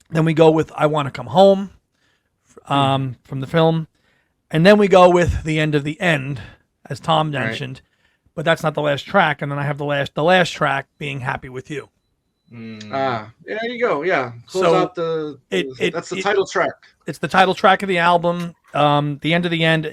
Then we go with I Want to Come Home from the film. And then we go with The End of the End, as Tom mentioned. but that's not the last track. And then I have the last track being Happy With You. Yeah, there you go. Yeah, close So out that's the title track. It's the title track of the album. The end of the end.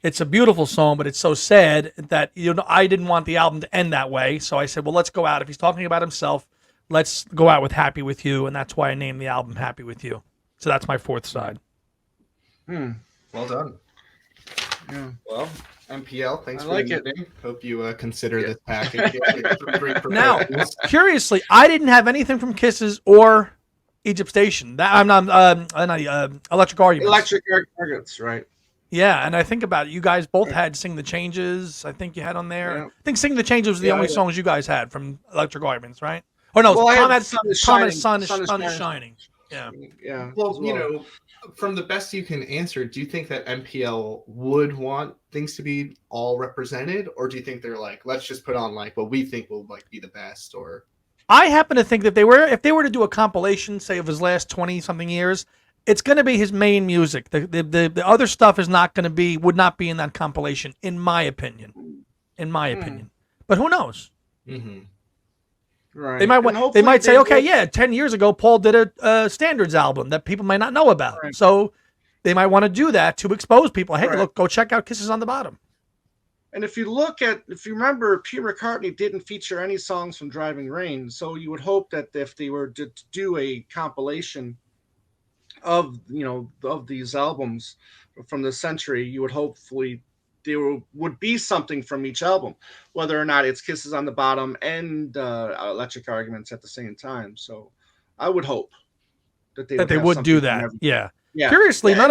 It's a beautiful song, but it's so sad that I didn't want the album to end that way. So I said, well, let's go out. If he's talking about himself, let's go out with Happy With You, and that's why I named the album Happy With You. So that's my fourth side. Well done. Yeah. Well, MPL, thanks for like it. Hope you consider this package. Now, curiously, I didn't have anything from Kisses or Egypt Station. That I'm not Electric Arguments. Electric Arguments, right? Yeah, and I think about it. You guys both had Sing the Changes. I think you had on there. Yeah. I think Sing the Changes was the only songs you guys had from Electric Arguments, right? Or no, Well, Tom had Sun is Sun Shining. is Shining. Yeah. Yeah. Well, from the best you can answer, do you think that MPL would want things to be all represented, or do you think they're like, let's just put on like what we think will like be the best? Or I happen to think that if they were to do a compilation, say of his last 20-something years, it's going to be his main music. The other stuff would not be in that compilation, in my opinion. But who knows? Mm-hmm. Right. They might say, okay, 10 years ago, Paul did a Standards album that people might not know about. Right. So they might want to do that to expose people. Hey, look, go check out Kisses on the Bottom. And if you remember, Peter McCartney didn't feature any songs from Driving Rain. So you would hope that if they were to do a compilation of these albums from the century, you would hopefully there would be something from each album, whether or not it's Kisses on the Bottom and Electric Arguments at the same time. So I would hope that they would do that. Yeah. Curiously, Yeah,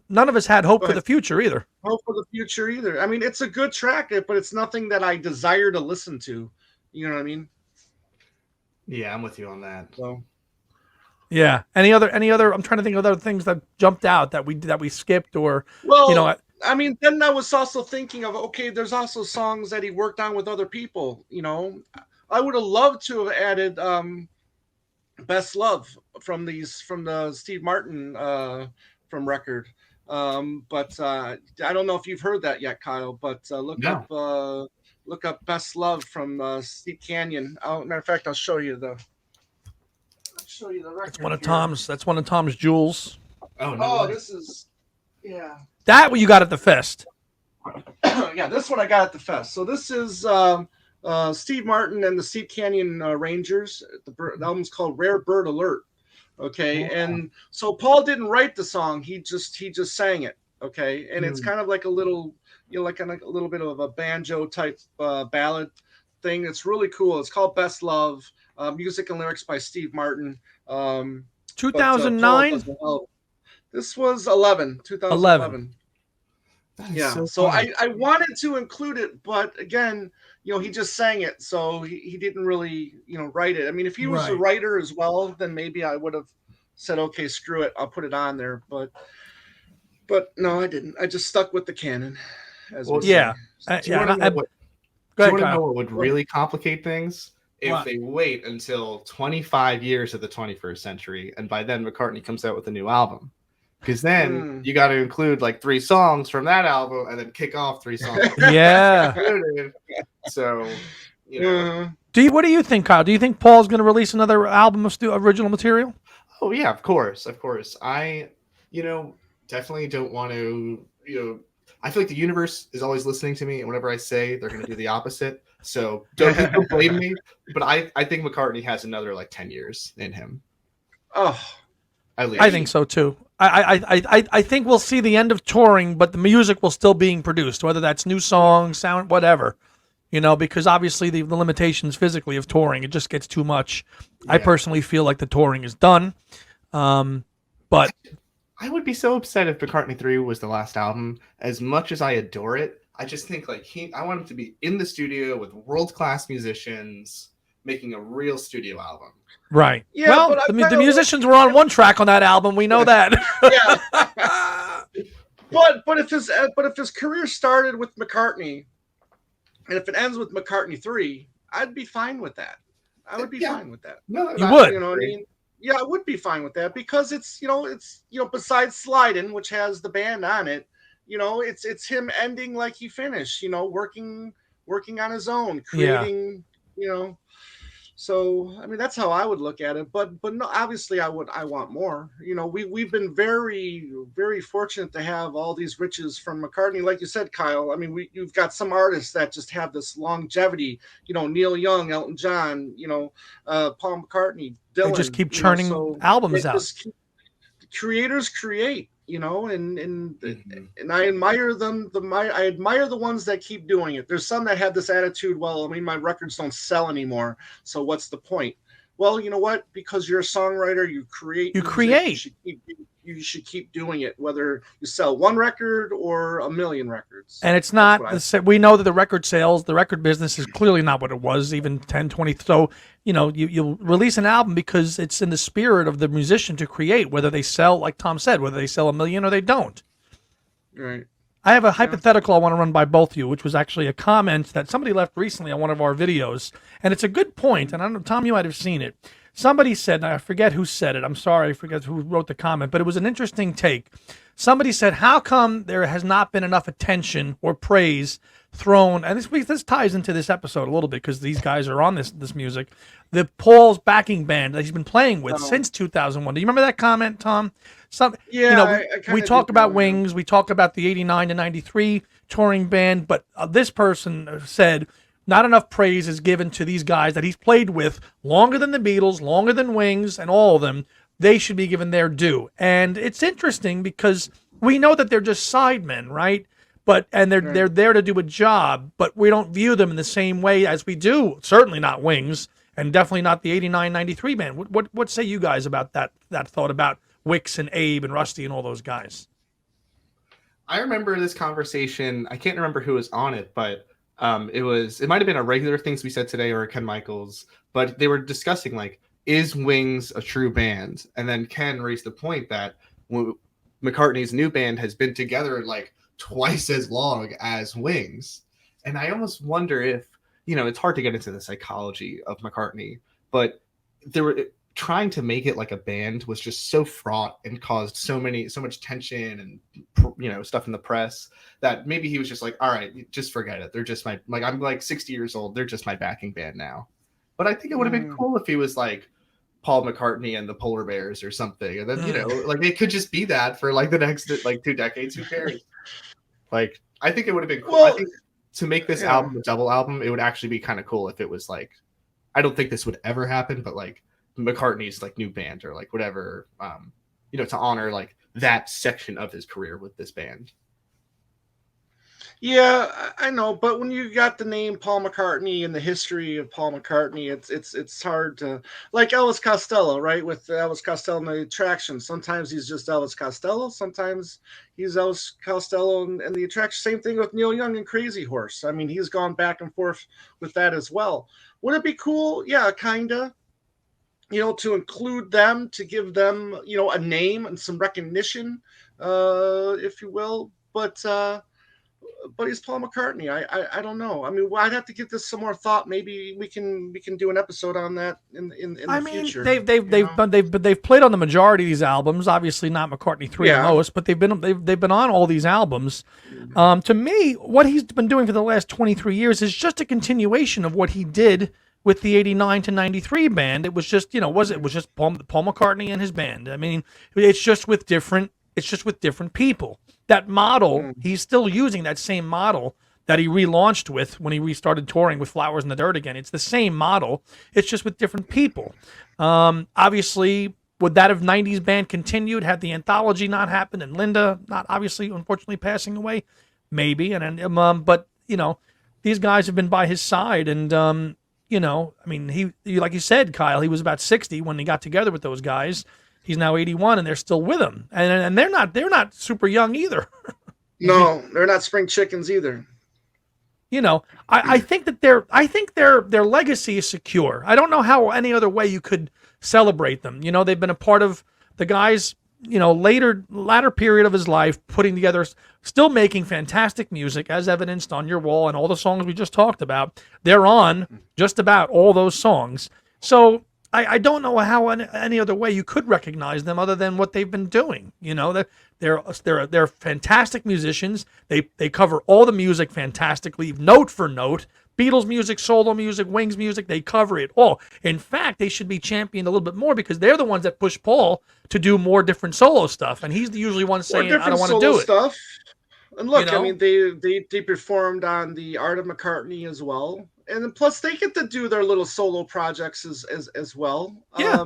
none of us had hope for the future either. Hope for the future either. I mean, it's a good track, but it's nothing that I desire to listen to. You know what I mean? Yeah, I'm with you on that. So. Yeah. Any other? I'm trying to think of other things that jumped out that we skipped or. Well, I mean, then I was also thinking of there's also songs that he worked on with other people. I would have loved to have added "Best Love" from the Steve Martin from record. But I don't know if you've heard that yet, Kyle. But look up "Best Love" from Steep Canyon. Matter of fact, I'll show you the record. That's one of Tom's jewels. Oh no! This is That what you got at the fest. Yeah, this one I got at the fest. So this is Steve Martin and the Steep Canyon Rangers. The album's called Rare Bird Alert. Okay, and so Paul didn't write the song; he just sang it. Okay, and it's kind of like a little, like a little bit of a banjo type ballad thing. It's really cool. It's called Best Love. Music and lyrics by Steve Martin. 2009. This was 2011. Yeah, so I wanted to include it, but again, he just sang it, so he didn't really, write it. I mean, if he was a writer as well, then maybe I would have said, okay, screw it, I'll put it on there. But no, I didn't. I just stuck with the canon. Do you want to know what would really complicate things? If they wait until 25 years of the 21st century, and by then McCartney comes out with a new album. Because then you got to include like 3 songs from that album and then kick off 3 songs. Yeah. So, what do you think, Kyle? Do you think Paul's going to release another album of original material? Oh, yeah, of course. I, definitely don't want to, I feel like the universe is always listening to me. And whenever I say they're going to do the opposite. So don't blame me. But I think McCartney has another like 10 years in him. Oh, I think so too. I think we'll see the end of touring, but the music will still being produced, whether that's new songs, sound, whatever. Because obviously the limitations physically of touring, it just gets too much. Yeah. I personally feel like the touring is done. But I would be so upset if McCartney III was the last album. As much as I adore it, I just think I want him to be in the studio with world-class musicians making a real studio album. Right. Yeah, well, the musicians were on one track on that album. We know that. Yeah. but if his career started with McCartney, and if it ends with McCartney III, I'd be fine with that. I would be fine with that. No, you would. You know what I mean? Yeah, I would be fine with that because it's besides Slidin', which has the band on it, it's him ending like he finished. Working on his own, Yeah. creating. You know, so I mean that's how I would look at it. But no, obviously I want more. We've been very very fortunate to have all these riches from McCartney, like you said, Kyle. I mean you've got some artists that just have this longevity. Neil Young, Elton John, Paul McCartney, They just Dylan. keep churning So albums it out. just creators create. And Mhm. and I admire them. I admire the ones that keep doing it. There's some that have this attitude. Well, I mean, my records don't sell anymore, so what's the point? Well, you know what? Because you're a songwriter, you create You music. create. You should keep doing it, whether you sell one record or a million records. And it's That's not, what I we know that the record sales, the record business is clearly not what it was even 10, 20. So, you release an album because it's in the spirit of the musician to create, whether they sell, like Tom said, whether they sell a million or they don't. right. I have a hypothetical I want to run by both of you, which was actually a comment that somebody left recently on one of our videos. And it's a good point. And I don't know, Tom, you might have seen it. Somebody said, and I forget who said it. I'm sorry, I forget who wrote the comment, but it was an interesting take. Somebody said, how come there has not been enough attention or praise thrown, and this ties into this episode a little bit because these guys are on this music, the Paul's backing band that he's been playing with since 2001. Do you remember that comment, Tom? Yeah, We talk about Wings, we talk about the 89 to 93 touring band, but this person said, not enough praise is given to these guys that he's played with longer than the Beatles, longer than Wings, and all of them. They should be given their due. And it's interesting because we know that they're just sidemen, right? They're there to do a job, but we don't view them in the same way as we do. Certainly not Wings, and definitely not the 89-93 band. What say you guys about that thought about Wicks and Abe and Rusty and all those guys? I remember this conversation. I can't remember who was on it, but it might have been a regular Things We Said Today or a Ken Michaels, but they were discussing like, is Wings a true band? And then Ken raised the point that McCartney's new band has been together like twice as long as Wings. And I almost wonder if, it's hard to get into the psychology of McCartney, but they were trying to make it like a band was just so fraught and caused so much tension and, stuff in the press that maybe he was just like, all right, just forget it. They're just I'm like 60 years old. They're just my backing band now. But I think it would have been cool if he was like Paul McCartney and the Polar Bears or something. And then, like it could just be that for like the next like 2 decades. Who cares? Like, I think it would have been cool. Well, I think to make this album a double album, it would actually be kind of cool if it was like, I don't think this would ever happen, but like McCartney's like new band or like whatever, to honor like that section of his career with this band. Yeah, I know, but when you got the name Paul McCartney and the history of Paul McCartney, it's hard to, like Elvis Costello, right? With Elvis Costello and the Attraction, sometimes he's just Elvis Costello, sometimes he's Elvis Costello and the Attraction. Same thing with Neil Young and Crazy Horse. I mean, he's gone back and forth with that as well. Would it be cool? Yeah, kinda. To include them, to give them, a name and some recognition, if you will. But he's Paul McCartney. I don't know. I mean, I'd have to give this some more thought. Maybe we can do an episode on that in the future. They've played on the majority of these albums. Obviously, not McCartney III the most, but they've been on all these albums. To me, what he's been doing for the last 23 years is just a continuation of what he did with the 89 to 93 band. It was just it was just Paul McCartney and his band. I mean, it's just with different people. That model, he's still using that same model that he relaunched with when he restarted touring with Flowers in the Dirt again. It's the same model. It's just with different people. Obviously, would that have 90s band continued had the anthology not happened and Linda not obviously, unfortunately, passing away? Maybe. But these guys have been by his side, and I mean, he like you said, Kyle, he was about 60 when he got together with those guys. He's now 81, and they're still with him, and they're not super young either. No, they're not spring chickens either. I think that their legacy is secure. I don't know how any other way you could celebrate them. They've been a part of the guy's latter period of his life, putting together, still making fantastic music, as evidenced on Your Wall and all the songs we just talked about. They're on just about all those songs. So I don't know how any other way you could recognize them other than what they've been doing. You know, they're fantastic musicians. They cover all the music fantastically, note for note. Beatles music, solo music, Wings music, they cover it all. In fact, they should be championed a little bit more because they're the ones that push Paul to do more different solo stuff, and he's the usually one saying, "I don't want to do it." Stuff. And look, You know? I mean, they performed on the Art of McCartney as well, and then plus they get to do their little solo projects as well. Yeah.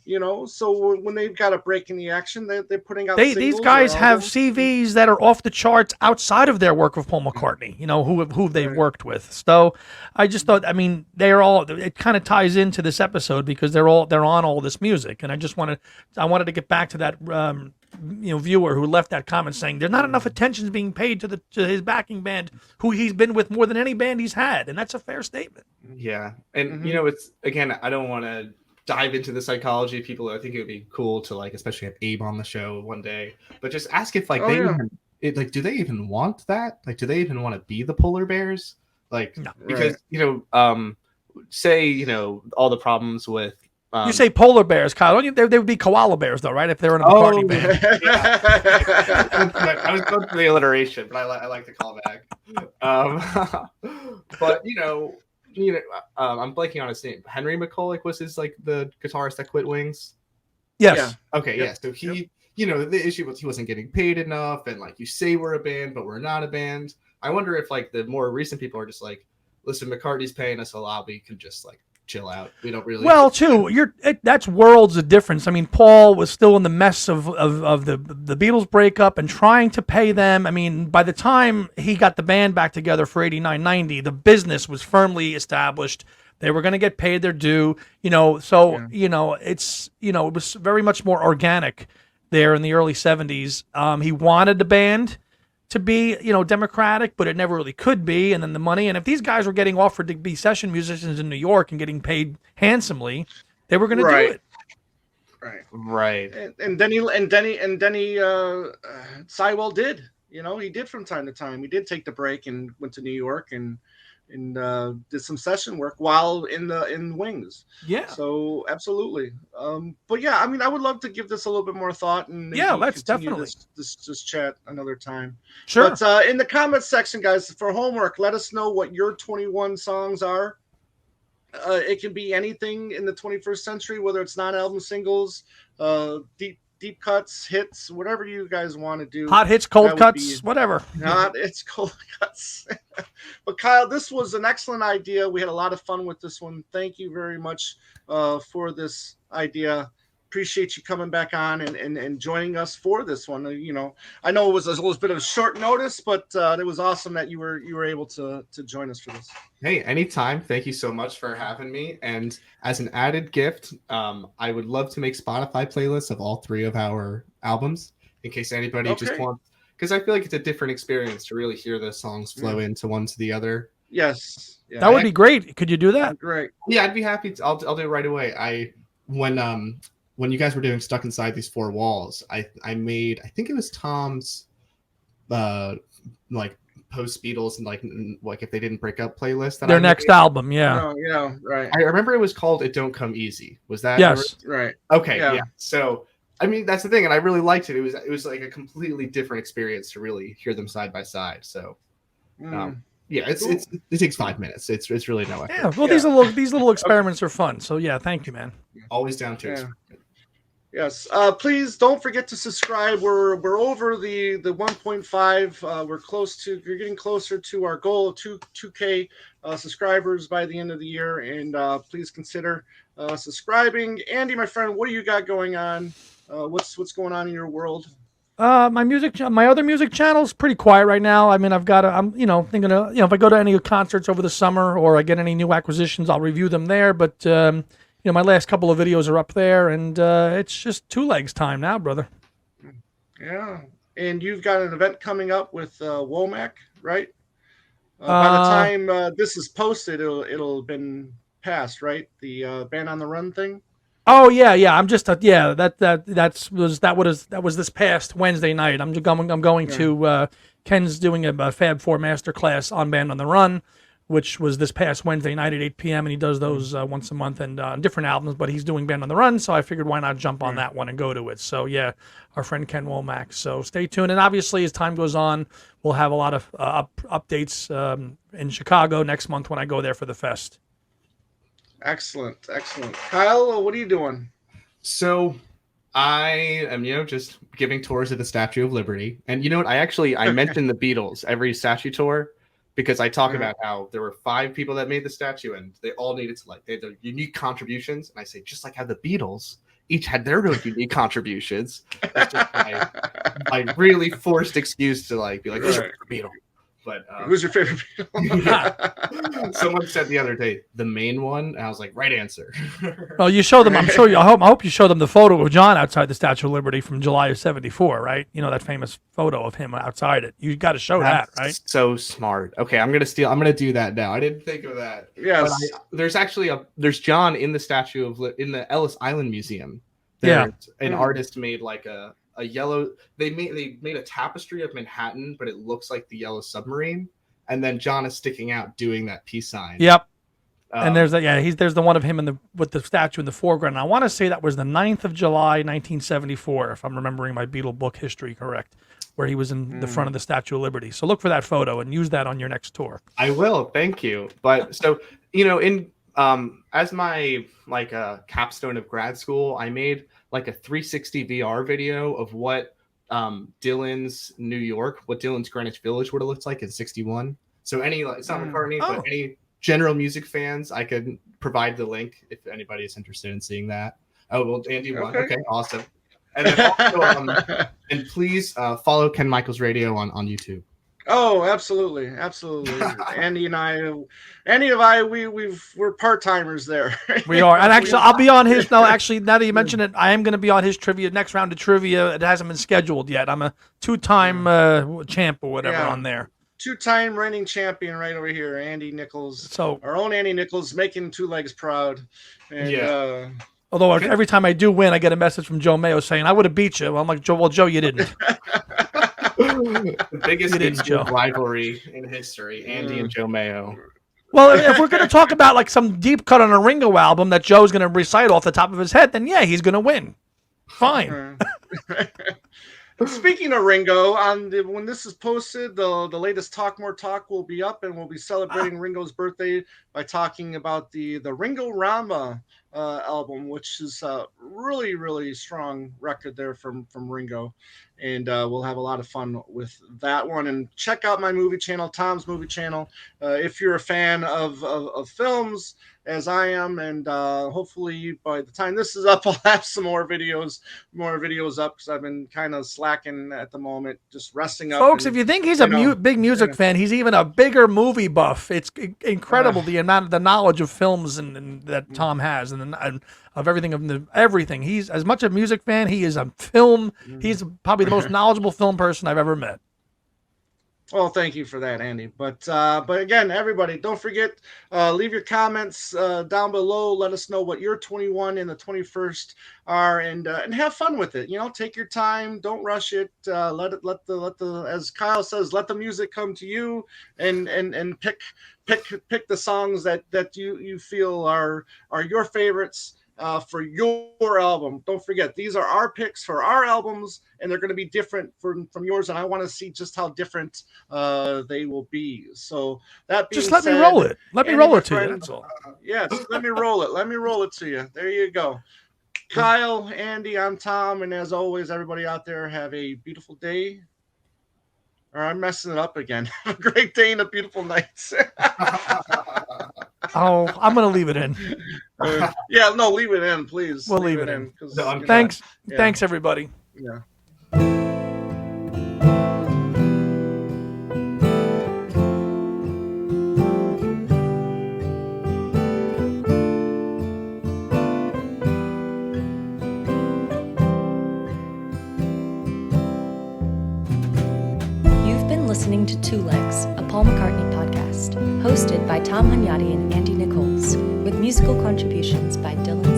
You know, so when they've got a break in the action, they're putting out These guys have CVs that are off the charts outside of their work with Paul McCartney. You know who they've worked with. So I just thought, I mean, they're all. It kind of ties into this episode because they're on all this music, and I wanted to get back to that. Viewer who left that comment saying there's not enough attention being paid to his backing band, who he's been with more than any band he's had, and that's a fair statement. Yeah, and you know, it's again, I don't want to dive into the psychology of people. I think it would be cool to like, especially have Abe on the show one day, but just ask if like do they even want that? Like, do they even want to be the polar bears? Like, no. Because say all the problems with. You say polar bears, Kyle. They would be koala bears, though, right? If they're in a McCartney band. Yeah. I was going for the alliteration, but I like the callback. But I'm blanking on his name. Henry McCulloch was his like the guitarist that quit Wings. Yes. Yeah. Okay. Yeah. So he, the issue was he wasn't getting paid enough, and like you say we're a band, but we're not a band. I wonder if like the more recent people are just like, listen, McCartney's paying us a lot, we can just like chill out. We don't really. Well, too, that's worlds of difference. I mean, Paul was still in the mess of the Beatles breakup and trying to pay them. I mean, by the time he got the band back together for 89-90, the business was firmly established. They were going to get paid their due. So it's it was very much more organic there in the early 70s. He wanted the band to be, democratic, but it never really could be. And then the money, and if these guys were getting offered to be session musicians in New York and getting paid handsomely, they were going to do it. Right. And Denny Sywell did. He did from time to time. He did take the break and went to New York and did some session work while in Wings. Yeah. So absolutely. But yeah, I mean, I would love to give this a little bit more thought and let's definitely this chat another time. Sure. But in the comments section, guys, for homework, let us know what your 21 songs are. It can be anything in the 21st century, whether it's non-album singles, deep cuts, hits, whatever you guys want to do. Hot hits, cold cuts, whatever. Hot hits, cold cuts. But Kyle, this was an excellent idea. We had a lot of fun with this one. Thank you very much for this idea. Appreciate you coming back on and joining us for this one. I know it was a little bit of short notice, but it was awesome that you were able to join us for this. Hey, anytime. Thank you so much for having me. And as an added gift, I would love to make Spotify playlists of all three of our albums in case anybody just wants, because I feel like it's a different experience to really hear the songs flow into one to the other. Yes. Yeah. That would be great. Could you do that? Great. Yeah, I'd be happy to. I'll do it right away. When you guys were doing Stuck Inside These Four Walls, I made, I think it was Tom's like post Beatles and like if they didn't break up playlist. Their next album, yeah. Oh, yeah, right. I remember it was called It Don't Come Easy. Was that? Yes. Right. Okay, yeah. So I mean, that's the thing, and I really liked it. It was like a completely different experience to really hear them side by side. So yeah, it takes 5 minutes. It's really no effort. Yeah, well, these little experiments are fun. So yeah, thank you, man. Always down to it. Yes. Please don't forget to subscribe. We're over the 1.5. We're getting closer to our goal of 2K subscribers by the end of the year. And please consider subscribing. Andy, my friend, what do you got going on? What's going on in your world? My other music channel is pretty quiet right now. I mean, I'm thinking of, if I go to any concerts over the summer or I get any new acquisitions, I'll review them there. But my last couple of videos are up there, and it's just two legs time now, brother. Yeah, and you've got an event coming up with Womack, right? By the time this is posted, it'll have been passed, right? The Band on the Run thing. Oh yeah. I'm just that was this past Wednesday night. I'm going to Ken's doing a Fab Four masterclass on Band on the Run. which was this past Wednesday night at 8 p.m. And he does those once a month and different albums, but he's doing Band on the Run. So I figured why not jump on that one and go to it. So yeah, our friend Ken Womack. So stay tuned. And obviously as time goes on, we'll have a lot of updates in Chicago next month when I go there for the fest. Excellent. Kyle, what are you doing? So I am, just giving tours of the Statue of Liberty. And you know what? I mentioned the Beatles every statue tour because I talk about how there were 5 people that made the statue and they all needed to they had their unique contributions. And I say, just like how the Beatles each had their own unique contributions. That's just my really forced excuse to be like, who's your favorite Beatle? But who's your favorite Beatle? Someone said the other day, the main one, and I was like, right answer. Well, you show them. I hope you show them the photo of John outside the Statue of Liberty from July of '74, right? You know that famous photo of him outside it. You got to show that, right? So smart. Okay, I'm gonna do that now. I didn't think of that. Yes. But there's John in the in the Ellis Island Museum. An artist made a yellow. They made a tapestry of Manhattan, but it looks like the yellow submarine. And then John is sticking out doing that peace sign. Yep. And there's the one of him with the statue in the foreground. And I want to say that was the 9th of July, 1974, if I'm remembering my Beatle book history correct, where he was in the front of the Statue of Liberty. So look for that photo and use that on your next tour. I will. Thank you. But so, as my capstone of grad school, I made a 360 VR video of what Dylan's New York, what Dylan's Greenwich Village would have looked like in '61. So it's not McCartney, but any general music fans, I could provide the link if anybody is interested in seeing that. Oh, well, Andy won. Okay, awesome. And then also, and please follow Ken Michaels Radio on YouTube. Oh, absolutely. Andy and I, we're part-timers there. We are. And actually, I'll be on his, now that you mention it, I am going to be on his next round of trivia. It hasn't been scheduled yet. I'm a 2-time champ or whatever on there. 2-time reigning champion right over here, Andy Nichols. So our own Andy Nichols making Two Legs proud. And, although every time I do win, I get a message from Joe Mayo saying, I would have beat you. Well, I'm like, Joe, you didn't. The biggest rivalry in history, Andy and Joe Mayo. Well, if we're going to talk about some deep cut on a Ringo album that Joe's going to recite off the top of his head, then yeah, he's going to win. Fine. Speaking of Ringo, when this is posted, the latest Talk More Talk will be up, and we'll be celebrating Ringo's birthday by talking about the Ringo Rama album, which is a really, really strong record there from Ringo. And we'll have a lot of fun with that one. And check out my movie channel, Tom's Movie Channel, if you're a fan of films, as I am. And hopefully by the time this is up, I'll have some more videos up, because I've been kind of slacking at the moment, just resting up. Folks, if you think he's a big music fan, he's even a bigger movie buff. It's incredible the amount of the knowledge of films and that Tom has, and of everything. He's as much a music fan. He is a film. He's probably the most knowledgeable film person I've ever met. Well, thank you for that, Andy. But again, everybody, don't forget, leave your comments down below. Let us know what your 21 and the 21st are, and have fun with it. Take your time. Don't rush it. Let the as Kyle says, let the music come to you, and pick the songs that you feel are your favorites for your album. Don't forget, these are our picks for our albums, and they're going to be different from yours, and I want to see just how different they will be. So that being just let said, me roll it. Let me roll it to you. That's all. Yeah, just let me roll it. Let me roll it to you. There you go. Kyle, Andy, I'm Tom, and as always, everybody out there, have a beautiful day. Or I'm messing it up again. Have a great day and a beautiful night. Oh, I'm going to leave it in. Leave it in, please. We'll leave it in. Thanks, everybody. Yeah. Listening to Two Legs, a Paul McCartney podcast, hosted by Tom Hunyadi and Andy Nichols, with musical contributions by Dylan